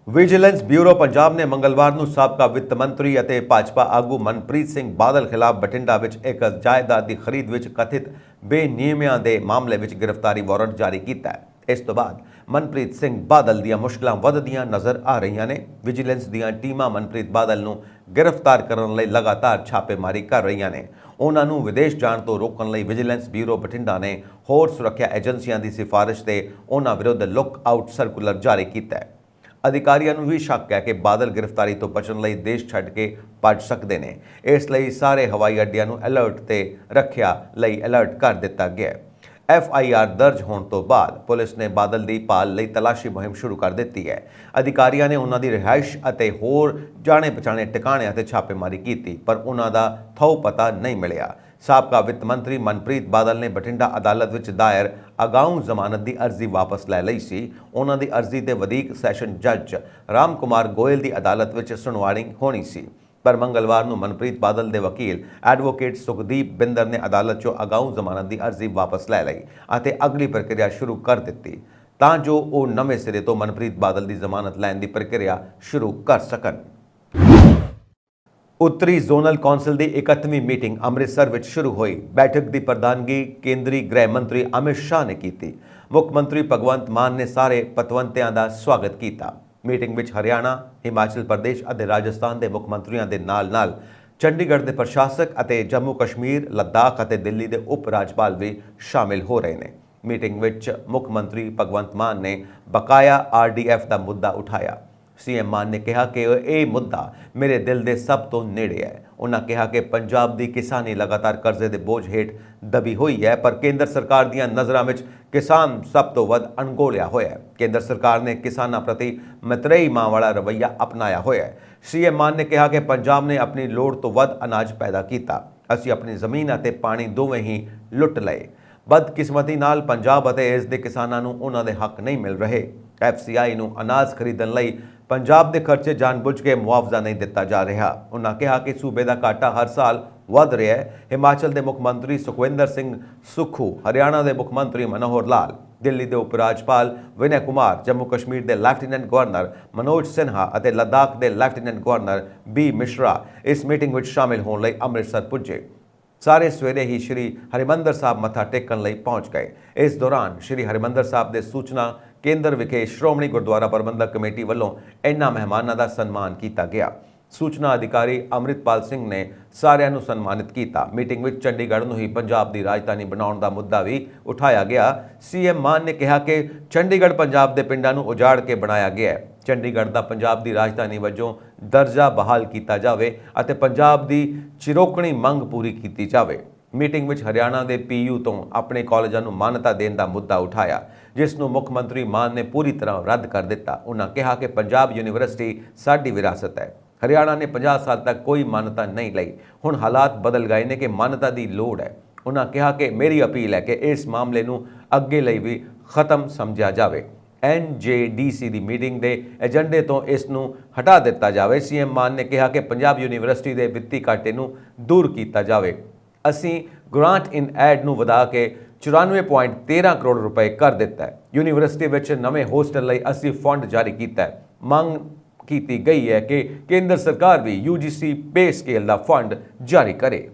ਵਿਜੀਲੈਂਸ ਬਿਊਰੋ ਪੰਜਾਬ ਨੇ ਮੰਗਲਵਾਰ ਨੂੰ ਸਾਬਕਾ ਵਿੱਤ ਮੰਤਰੀ ਅਤੇ ਭਾਜਪਾ ਆਗੂ ਮਨਪ੍ਰੀਤ ਸਿੰਘ ਬਾਦਲ ਖਿਲਾਫ ਬਠਿੰਡਾ ਵਿੱਚ ਇੱਕ ਜਾਇਦਾਦ ਦੀ ਖਰੀਦ ਵਿੱਚ ਕਥਿਤ ਬੇਨਿਯਮੀਆਂ ਦੇ ਮਾਮਲੇ ਵਿੱਚ ਗ੍ਰਿਫਤਾਰੀ ਵਾਰੰਟ ਜਾਰੀ ਕੀਤਾ ਹੈ। ਇਸ ਤੋਂ ਬਾਅਦ ਮਨਪ੍ਰੀਤ ਸਿੰਘ ਬਾਦਲ ਦੀਆਂ ਮੁਸ਼ਕਲਾਂ ਵੱਧਦੀਆਂ ਨਜ਼ਰ ਆ ਰਹੀਆਂ ਨੇ। ਵਿਜੀਲੈਂਸ ਦੀਆਂ ਟੀਮਾਂ ਮਨਪ੍ਰੀਤ ਬਾਦਲ ਨੂੰ ਗ੍ਰਿਫਤਾਰ ਕਰਨ ਲਈ ਲਗਾਤਾਰ ਛਾਪੇਮਾਰੀ ਕਰ ਰਹੀਆਂ ਨੇ। ਉਹਨਾਂ ਨੂੰ ਵਿਦੇਸ਼ ਜਾਣ ਤੋਂ ਰੋਕਣ ਲਈ ਵਿਜੀਲੈਂਸ ਬਿਊਰੋ ਬਠਿੰਡਾ ਨੇ ਹੋਰ ਸੁਰੱਖਿਆ ਏਜੰਸੀਆਂ ਦੀ ਸਿਫਾਰਿਸ਼ ਤੇ ਉਹਨਾਂ ਵਿਰੁੱਧ ਲੁੱਕ ਆਊਟ ਸਰਕੂਲਰ ਜਾਰੀ ਕੀਤਾ ਹੈ। ਅਧਿਕਾਰੀਆਂ ਨੂੰ ਵੀ ਸ਼ੱਕ ਹੈ ਕਿ ਬਾਦਲ ਗ੍ਰਿਫਤਾਰੀ ਤੋਂ ਬਚਣ ਲਈ ਦੇਸ਼ ਛੱਡ ਕੇ ਭੱਜ ਸਕਦੇ ਨੇ। ਇਸ ਲਈ ਸਾਰੇ ਹਵਾਈ ਅੱਡਿਆਂ ਨੂੰ ਅਲਰਟ ਤੇ ਰੱਖਿਆ ਲਈ ਅਲਰਟ ਕਰ ਦਿੱਤਾ ਗਿਆ ਹੈ। FIR ਦਰਜ ਹੋਣ ਤੋਂ ਬਾਅਦ ਪੁਲਿਸ ਨੇ ਬਾਦਲ ਦੀ ਭਾਲ ਲਈ ਤਲਾਸ਼ੀ ਮੁਹਿੰਮ ਸ਼ੁਰੂ ਕਰ ਦਿੱਤੀ ਹੈ। ਅਧਿਕਾਰੀਆਂ ਨੇ ਉਹਨਾਂ ਦੀ ਰਿਹਾਇਸ਼ ਅਤੇ ਹੋਰ ਜਾਣੇ ਪਛਾਣੇ ਟਿਕਾਣਿਆਂ ਤੇ ਛਾਪੇਮਾਰੀ ਕੀਤੀ, ਪਰ ਉਹਨਾਂ ਦਾ ਥਹੁ ਪਤਾ ਨਹੀਂ ਮਿਲਿਆ। ਸਾਬਕਾ ਵਿੱਤ ਮੰਤਰੀ ਮਨਪ੍ਰੀਤ ਬਾਦਲ ਨੇ ਬਠਿੰਡਾ ਅਦਾਲਤ ਵਿੱਚ ਦਾਇਰ ਅਗਾਊਂ ਜ਼ਮਾਨਤ ਦੀ ਅਰਜ਼ੀ ਵਾਪਸ ਲੈ ਲਈ ਸੀ। ਉਹਨਾਂ ਦੀ ਅਰਜ਼ੀ ਤੇ ਵਧੀਕ ਸੈਸ਼ਨ ਜੱਜ ਰਾਮ ਕੁਮਾਰ ਗੋਇਲ ਦੀ ਅਦਾਲਤ ਵਿੱਚ ਸੁਣਵਾਈ ਹੋਣੀ ਸੀ, ਪਰ ਮੰਗਲਵਾਰ ਨੂੰ ਮਨਪ੍ਰੀਤ ਬਾਦਲ ਦੇ ਵਕੀਲ ਐਡਵੋਕੇਟ ਸੁਖਦੀਪ ਬਿੰਦਰ ਨੇ ਅਦਾਲਤ 'ਚੋਂ ਅਗਾਊਂ ਜ਼ਮਾਨਤ ਦੀ ਅਰਜ਼ੀ ਵਾਪਸ ਲੈ ਲਈ ਅਤੇ ਅਗਲੀ ਪ੍ਰਕਿਰਿਆ ਸ਼ੁਰੂ ਕਰ ਦਿੱਤੀ ਤਾਂ ਜੋ ਉਹ ਨਵੇਂ ਸਿਰੇ ਤੋਂ ਮਨਪ੍ਰੀਤ ਬਾਦਲ ਦੀ ਜ਼ਮਾਨਤ ਲੈਣ ਦੀ ਪ੍ਰਕਿਰਿਆ ਸ਼ੁਰੂ ਕਰ ਸਕਣ। ਉੱਤਰੀ ਜ਼ੋਨਲ ਕੌਂਸਲ ਦੀ 31ਵੀਂ ਮੀਟਿੰਗ ਅੰਮ੍ਰਿਤਸਰ ਵਿੱਚ ਸ਼ੁਰੂ ਹੋਈ। ਬੈਠਕ ਦੀ ਪ੍ਰਧਾਨਗੀ ਕੇਂਦਰੀ ਗ੍ਰਹਿ ਮੰਤਰੀ ਅਮਿਤ ਸ਼ਾਹ ਨੇ ਕੀਤੀ। ਮੁੱਖ ਮੰਤਰੀ ਭਗਵੰਤ ਮਾਨ ਨੇ ਸਾਰੇ ਪਤਵੰਤਿਆਂ ਦਾ ਸਵਾਗਤ ਕੀਤਾ। ਮੀਟਿੰਗ ਵਿੱਚ ਹਰਿਆਣਾ, ਹਿਮਾਚਲ ਪ੍ਰਦੇਸ਼ ਅਤੇ ਰਾਜਸਥਾਨ ਦੇ ਮੁੱਖ ਮੰਤਰੀਆਂ ਦੇ ਨਾਲ-ਨਾਲ ਚੰਡੀਗੜ੍ਹ ਦੇ ਪ੍ਰਸ਼ਾਸਕ ਅਤੇ ਜੰਮੂ ਕਸ਼ਮੀਰ, ਲੱਦਾਖ ਅਤੇ ਦਿੱਲੀ ਦੇ ਉਪ ਰਾਜਪਾਲ ਵੀ ਸ਼ਾਮਿਲ ਹੋ ਰਹੇ ਨੇ। ਮੀਟਿੰਗ ਵਿੱਚ ਮੁੱਖ ਮੰਤਰੀ ਭਗਵੰਤ ਮਾਨ ਨੇ ਬਕਾਇਆ RDF ਦਾ ਮੁੱਦਾ ਉਠਾਇਆ। CM ਮਾਨ ਨੇ ਕਿਹਾ ਕਿ ਇਹ ਮੁੱਦਾ ਮੇਰੇ ਦਿਲ ਦੇ ਸਭ ਤੋਂ ਨੇੜੇ ਹੈ। ਉਹਨਾਂ ਕਿਹਾ ਕਿ ਪੰਜਾਬ ਦੀ ਕਿਸਾਨੀ ਲਗਾਤਾਰ ਕਰਜ਼ੇ ਦੇ ਬੋਝ ਹੇਠ ਦਬੀ ਹੋਈ ਹੈ, ਪਰ ਕੇਂਦਰ ਸਰਕਾਰ ਦੀਆਂ ਨਜ਼ਰਾਂ ਵਿੱਚ ਕਿਸਾਨ ਸਭ ਤੋਂ ਵੱਧ ਅਣਗੌਲਿਆ ਹੋਇਆ ਹੈ। ਕੇਂਦਰ ਸਰਕਾਰ ਨੇ ਕਿਸਾਨਾਂ ਪ੍ਰਤੀ ਮਤਰੇਈ ਮਾਂ ਵਾਲਾ ਰਵੱਈਆ ਅਪਣਾਇਆ ਹੋਇਆ ਹੈ। CM ਮਾਨ ਨੇ ਕਿਹਾ ਕਿ ਪੰਜਾਬ ਨੇ ਆਪਣੀ ਲੋੜ ਤੋਂ ਵੱਧ ਅਨਾਜ ਪੈਦਾ ਕੀਤਾ। ਅਸੀਂ ਆਪਣੀ ਜ਼ਮੀਨ ਅਤੇ ਪਾਣੀ ਦੋਵੇਂ ਹੀ ਲੁੱਟ ਲਏ। ਬਦਕਿਸਮਤੀ ਨਾਲ ਪੰਜਾਬ ਅਤੇ ਇਸ ਦੇ ਕਿਸਾਨਾਂ ਨੂੰ ਉਹਨਾਂ ਦੇ ਹੱਕ ਨਹੀਂ ਮਿਲ ਰਹੇ। FCI ਨੂੰ ਅਨਾਜ ਖਰੀਦਣ ਲਈ ਪੰਜਾਬ ਦੇ ਖਰਚੇ ਜਾਣਬੁੱਝ ਕੇ ਮੁਆਵਜ਼ਾ ਨਹੀਂ ਦਿੱਤਾ ਜਾ ਰਿਹਾ। ਉਹਨਾਂ ਕਿਹਾ ਕਿ ਸੂਬੇ ਦਾ ਘਾਟਾ ਹਰ ਸਾਲ ਵਧ ਰਿਹਾ ਹੈ। ਹਿਮਾਚਲ ਦੇ ਮੁੱਖ ਮੰਤਰੀ ਸੁਖਵਿੰਦਰ ਸਿੰਘ ਸੁੱਖੂ, ਹਰਿਆਣਾ ਦੇ ਮੁੱਖ ਮੰਤਰੀ ਮਨੋਹਰ ਲਾਲ, ਦਿੱਲੀ ਦੇ ਉਪ ਰਾਜਪਾਲ ਵਿਨੈ ਕੁਮਾਰ, ਜੰਮੂ ਕਸ਼ਮੀਰ ਦੇ ਲੈਫਟੀਨੈਂਟ ਗਵਰਨਰ ਮਨੋਜ ਸਿਨਹਾ ਅਤੇ ਲੱਦਾਖ ਦੇ ਲੈਫਟੀਨੈਂਟ ਗਵਰਨਰ B ਮਿਸ਼ਰਾ ਇਸ ਮੀਟਿੰਗ ਵਿੱਚ ਸ਼ਾਮਿਲ ਹੋਣ ਲਈ ਅੰਮ੍ਰਿਤਸਰ ਪੁੱਜੇ। ਸਾਰੇ ਸਵੇਰੇ ਹੀ ਸ਼੍ਰੀ ਹਰਿਮੰਦਰ ਸਾਹਿਬ ਮੱਥਾ ਟੇਕਣ ਲਈ ਪਹੁੰਚ ਗਏ। ਇਸ ਦੌਰਾਨ ਸ਼੍ਰੀ ਹਰਿਮੰਦਰ ਸਾਹਿਬ ਦੇ ਸੂਚਨਾ ਕੇਂਦਰ ਵਿਖੇ ਸ਼੍ਰੋਮਣੀ ਗੁਰਦੁਆਰਾ ਪ੍ਰਬੰਧਕ ਕਮੇਟੀ ਵੱਲੋਂ ਇਨ੍ਹਾਂ ਮਹਿਮਾਨਾਂ ਦਾ ਸਨਮਾਨ ਕੀਤਾ ਗਿਆ। ਸੂਚਨਾ ਅਧਿਕਾਰੀ ਅੰਮ੍ਰਿਤਪਾਲ ਸਿੰਘ ਨੇ ਸਾਰਿਆਂ ਨੂੰ ਸਨਮਾਨਿਤ ਕੀਤਾ। ਮੀਟਿੰਗ ਵਿੱਚ ਚੰਡੀਗੜ੍ਹ ਨੂੰ ਹੀ ਪੰਜਾਬ ਦੀ ਰਾਜਧਾਨੀ ਬਣਾਉਣ ਦਾ ਮੁੱਦਾ ਵੀ ਉਠਾਇਆ ਗਿਆ। CM ਮਾਨ ਨੇ ਕਿਹਾ ਕਿ ਚੰਡੀਗੜ੍ਹ ਪੰਜਾਬ ਦੇ ਪਿੰਡਾਂ ਨੂੰ ਉਜਾੜ ਕੇ ਬਣਾਇਆ ਗਿਆ ਹੈ। ਚੰਡੀਗੜ੍ਹ ਦਾ ਪੰਜਾਬ ਦੀ ਰਾਜਧਾਨੀ ਵਜੋਂ ਦਰਜਾ ਬਹਾਲ ਕੀਤਾ ਜਾਵੇ ਅਤੇ ਪੰਜਾਬ ਦੀ ਚਿਰੋਕਣੀ ਮੰਗ ਪੂਰੀ ਕੀਤੀ ਜਾਵੇ। ਮੀਟਿੰਗ ਵਿੱਚ ਹਰਿਆਣਾ ਦੇ PU ਤੋਂ ਆਪਣੇ ਕਾਲਜਾਂ ਨੂੰ ਮਾਨਤਾ ਦੇਣ ਦਾ ਮੁੱਦਾ ਉਠਾਇਆ, ਜਿਸ ਨੂੰ ਮੁੱਖ ਮੰਤਰੀ ਮਾਨ ਨੇ ਪੂਰੀ ਤਰ੍ਹਾਂ ਰੱਦ ਕਰ ਦਿੱਤਾ। ਉਹਨਾਂ ਕਿਹਾ ਕਿ ਪੰਜਾਬ ਯੂਨੀਵਰਸਿਟੀ ਸਾਡੀ ਵਿਰਾਸਤ ਹੈ। ਹਰਿਆਣਾ ਨੇ 50 ਸਾਲ ਤੱਕ ਕੋਈ ਮਾਨਤਾ ਨਹੀਂ ਲਈ। ਹੁਣ ਹਾਲਾਤ ਬਦਲ ਗਏ ਨੇ ਕਿ ਮਾਨਤਾ ਦੀ ਲੋੜ ਹੈ। ਉਹਨਾਂ ਕਿਹਾ ਕਿ ਮੇਰੀ ਅਪੀਲ ਹੈ ਕਿ ਇਸ ਮਾਮਲੇ ਨੂੰ ਅੱਗੇ ਲਈ ਵੀ ਖਤਮ ਸਮਝਿਆ ਜਾਵੇ। NJDC ਦੀ ਮੀਟਿੰਗ ਦੇ ਏਜੰਡੇ ਤੋਂ ਇਸ ਨੂੰ ਹਟਾ ਦਿੱਤਾ ਜਾਵੇ। CM ਮਾਨ ਨੇ ਕਿਹਾ ਕਿ ਪੰਜਾਬ ਯੂਨੀਵਰਸਿਟੀ ਦੇ ਵਿੱਤੀ ਘਾਟੇ ਨੂੰ ਦੂਰ ਕੀਤਾ ਜਾਵੇ। ਅਸੀਂ ਗ੍ਰਾਂਟ ਇਨ ਐਡ ਨੂੰ ਵਧਾ ਕੇ 94.13 ਕਰੋੜ ਰੁਪਏ ਕਰ ਦਿੱਤਾ ਹੈ। ਯੂਨੀਵਰਸਿਟੀ ਵਿੱਚ ਨਵੇਂ ਹੋਸਟਲ ਲਈ ਅਸੀਂ ਫੰਡ ਜਾਰੀ ਕੀਤਾ ਹੈ। ਮੰਗ ਕੀਤੀ ਗਈ ਹੈ ਕਿ ਕੇਂਦਰ ਸਰਕਾਰ ਵੀ UGC ਪੇ ਸਕੇਲ ਦਾ ਫੰਡ ਜਾਰੀ ਕਰੇ।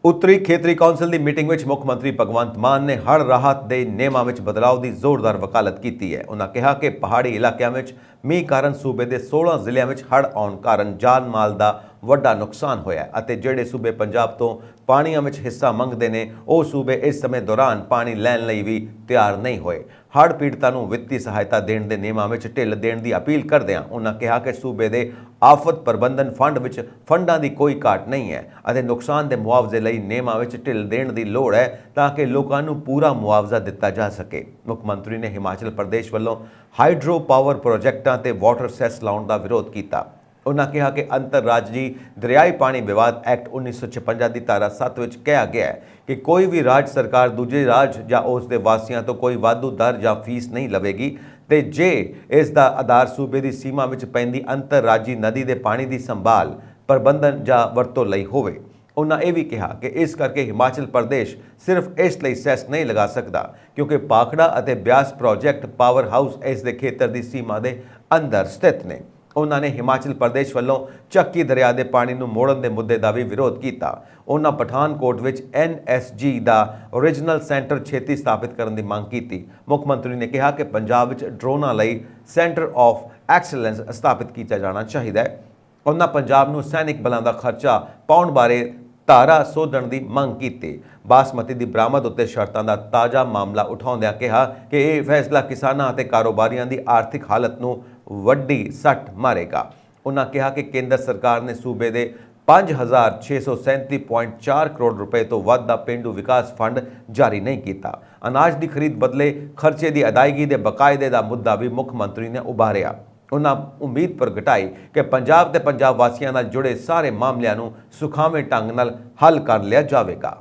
ਉੱਤਰੀ ਖੇਤਰੀ ਕੌਂਸਲ ਦੀ ਮੀਟਿੰਗ ਵਿੱਚ ਮੁੱਖ ਮੰਤਰੀ ਭਗਵੰਤ ਮਾਨ ਨੇ ਹੜ੍ਹ ਰਾਹਤ ਦੇ ਨਿਯਮਾਂ ਵਿੱਚ ਬਦਲਾਅ ਦੀ ਜ਼ੋਰਦਾਰ ਵਕਾਲਤ ਕੀਤੀ ਹੈ। ਉਨ੍ਹਾਂ ਕਿਹਾ ਕਿ ਪਹਾੜੀ ਇਲਾਕਿਆਂ ਵਿੱਚ ਮੀਂਹ ਕਾਰਨ ਸੂਬੇ ਦੇ 16 ਜ਼ਿਲ੍ਹਿਆਂ ਵਿੱਚ ਹੜ੍ਹ ਆਉਣ ਕਾਰਨ ਜਾਨ ਮਾਲ ਦਾ ਵੱਡਾ ਨੁਕਸਾਨ ਹੋਇਆ ਅਤੇ ਜਿਹੜੇ ਸੂਬੇ ਪੰਜਾਬ ਤੋਂ ਪਾਣੀਆਂ ਵਿੱਚ ਹਿੱਸਾ ਮੰਗਦੇ ਨੇ ਉਹ ਸੂਬੇ ਇਸ ਸਮੇਂ ਦੌਰਾਨ ਪਾਣੀ ਲੈਣ ਲਈ ਵੀ ਤਿਆਰ ਨਹੀਂ ਹੋਏ। ਹੜ੍ਹ ਪੀੜਤਾਂ ਨੂੰ ਵਿੱਤੀ ਸਹਾਇਤਾ ਦੇਣ ਦੇ ਨਿਯਮਾਂ ਵਿੱਚ ਢਿੱਲ ਦੇਣ ਦੀ ਅਪੀਲ ਕਰਦਿਆਂ ਉਨ੍ਹਾਂ ਕਿਹਾ ਕਿ ਸੂਬੇ ਦੇ ਆਫਤ ਪ੍ਰਬੰਧਨ ਫੰਡ ਵਿੱਚ ਫੰਡਾਂ ਦੀ ਕੋਈ ਘਾਟ ਨਹੀਂ ਹੈ ਅਤੇ ਨੁਕਸਾਨ ਦੇ ਮੁਆਵਜ਼ੇ ਲਈ ਨਿਯਮਾਂ ਵਿੱਚ ਢਿੱਲ ਦੇਣ ਦੀ ਲੋੜ ਹੈ ਤਾਂ ਕਿ ਲੋਕਾਂ ਨੂੰ ਪੂਰਾ ਮੁਆਵਜ਼ਾ ਦਿੱਤਾ ਜਾ ਸਕੇ। ਮੁੱਖ ਮੰਤਰੀ ਨੇ ਹਿਮਾਚਲ ਪ੍ਰਦੇਸ਼ ਵੱਲੋਂ ਹਾਈਡਰੋ ਪਾਵਰ ਪ੍ਰੋਜੈਕਟਾਂ ਤੇ ਵਾਟਰ ਸੈਸ ਲਾਉਣ ਦਾ ਵਿਰੋਧ ਕੀਤਾ। ਉਨ੍ਹਾਂ ਕਿਹਾ ਕਿ ਅੰਤਰਰਾਜੀ ਦਰਿਆਈ ਪਾਣੀ ਵਿਵਾਦ ਐਕਟ 1956 ਦੀ ਧਾਰਾ 7 ਵਿੱਚ ਕਿਹਾ ਗਿਆ ਹੈ ਕਿ ਕੋਈ ਵੀ ਰਾਜ ਸਰਕਾਰ ਦੂਜੇ ਰਾਜ ਜਾਂ ਉਸ ਦੇ ਵਾਸੀਆਂ ਤੋਂ ਕੋਈ ਵਾਧੂ ਦਰ ਜਾਂ ਫੀਸ ਨਹੀਂ ਲਵੇਗੀ ਤੇ ਜੇ ਇਸ ਦਾ ਆਧਾਰ ਸੂਬੇ ਦੀ ਸੀਮਾ ਵਿੱਚ ਪੈਂਦੀ ਅੰਤਰਰਾਜੀ ਨਦੀ ਦੇ ਪਾਣੀ ਦੀ ਸੰਭਾਲ ਪ੍ਰਬੰਧਨ ਜਾਂ ਵਰਤੋਂ ਲਈ ਹੋਵੇ। ਉਨ੍ਹਾਂ ਇਹ ਵੀ ਕਿਹਾ ਕਿ ਇਸ ਕਰਕੇ ਹਿਮਾਚਲ ਪ੍ਰਦੇਸ਼ ਸਿਰਫ ਇਸ ਲਈ ਸੈਸ ਨਹੀਂ ਲਗਾ ਸਕਦਾ ਕਿਉਂਕਿ ਪਾਖੜਾ ਅਤੇ ਬਿਆਸ ਪ੍ਰੋਜੈਕਟ ਪਾਵਰ ਹਾਊਸ ਇਸ ਦੇ ਖੇਤਰ ਦੀ ਸੀਮਾ ਦੇ ਅੰਦਰ ਸਥਿਤ ਨੇ। ਉਨ੍ਹਾਂ ਨੇ ਹਿਮਾਚਲ ਪ੍ਰਦੇਸ਼ ਵੱਲੋਂ ਚੱਕੀ ਦਰਿਆ ਦੇ ਪਾਣੀ ਨੂੰ ਮੋੜਨ ਦੇ ਮੁੱਦੇ ਦਾ ਵੀ ਵਿਰੋਧ ਕੀਤਾ। ਉਨ੍ਹਾਂ ਪਠਾਨਕੋਟ ਵਿੱਚ NSG ਦਾ ਓਰੀਜਨਲ ਸੈਂਟਰ ਛੇਤੀ ਸਥਾਪਿਤ ਕਰਨ ਦੀ ਮੰਗ ਕੀਤੀ। ਮੁੱਖ ਮੰਤਰੀ ਨੇ ਕਿਹਾ ਕਿ ਪੰਜਾਬ ਵਿੱਚ ਡਰੋਨਾਂ ਲਈ ਸੈਂਟਰ ਆਫ ਐਕਸਲੈਂਸ ਸਥਾਪਿਤ ਕੀਤਾ ਜਾਣਾ ਚਾਹੀਦਾ ਹੈ। ਉਨ੍ਹਾਂ ਪੰਜਾਬ ਨੂੰ ਸੈਨਿਕ ਬਲਾਂ ਦਾ ਖਰਚਾ ਪਾਉਣ ਬਾਰੇ ਧਾਰਾ ਸੋਧਣ ਦੀ ਮੰਗ ਕੀਤੀ। ਬਾਸਮਤੀ ਦੀ ਬਰਾਮਦ ਉੱਤੇ ਸ਼ਰਤਾਂ ਦਾ ਤਾਜ਼ਾ ਮਾਮਲਾ ਉਠਾਉਂਦਿਆਂ ਕਿਹਾ ਕਿ ਇਹ ਫੈਸਲਾ ਕਿਸਾਨਾਂ ਅਤੇ ਕਾਰੋਬਾਰੀਆਂ ਦੀ ਆਰਥਿਕ ਹਾਲਤ ਨੂੰ ਵੱਡੀ ਸੱਟ ਮਾਰੇਗਾ। ਉਨ੍ਹਾਂ ਕਿਹਾ ਕਿ ਕੇਂਦਰ ਸਰਕਾਰ ਨੇ ਸੂਬੇ ਦੇ 5637.4 ਕਰੋੜ ਰੁਪਏ ਤੋਂ ਵੱਧ ਦਾ ਪੇਂਡੂ ਵਿਕਾਸ ਫੰਡ ਜਾਰੀ ਨਹੀਂ ਕੀਤਾ। ਅਨਾਜ ਦੀ ਖਰੀਦ ਬਦਲੇ ਖਰਚੇ ਦੀ ਅਦਾਇਗੀ ਦੇ ਬਕਾਇਦੇ ਦਾ ਮੁੱਦਾ ਵੀ ਮੁੱਖ ਮੰਤਰੀ ਨੇ ਉਭਾਰਿਆ। ਉਨ੍ਹਾਂ ਉਮੀਦ ਪ੍ਰਗਟਾਈ ਕਿ ਪੰਜਾਬ ਤੇ ਪੰਜਾਬ ਵਾਸੀਆਂ ਨਾਲ ਜੁੜੇ ਸਾਰੇ ਮਾਮਲਿਆਂ ਨੂੰ ਸੁਖਾਵੇਂ ਢੰਗ ਨਾਲ ਹੱਲ ਕਰ ਲਿਆ ਜਾਵੇਗਾ।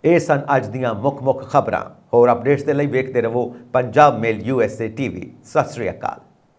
ਇਹ ਸਨ ਅੱਜ ਦੀਆਂ ਮੁੱਖ ਖਬਰਾਂ। ਹੋਰ ਅਪਡੇਟਸ ਦੇ ਲਈ ਵੇਖਦੇ ਰਹੋ ਪੰਜਾਬ ਮੇਲ USA TV। ਸਤਿ ਸ਼੍ਰੀ ਅਕਾਲ।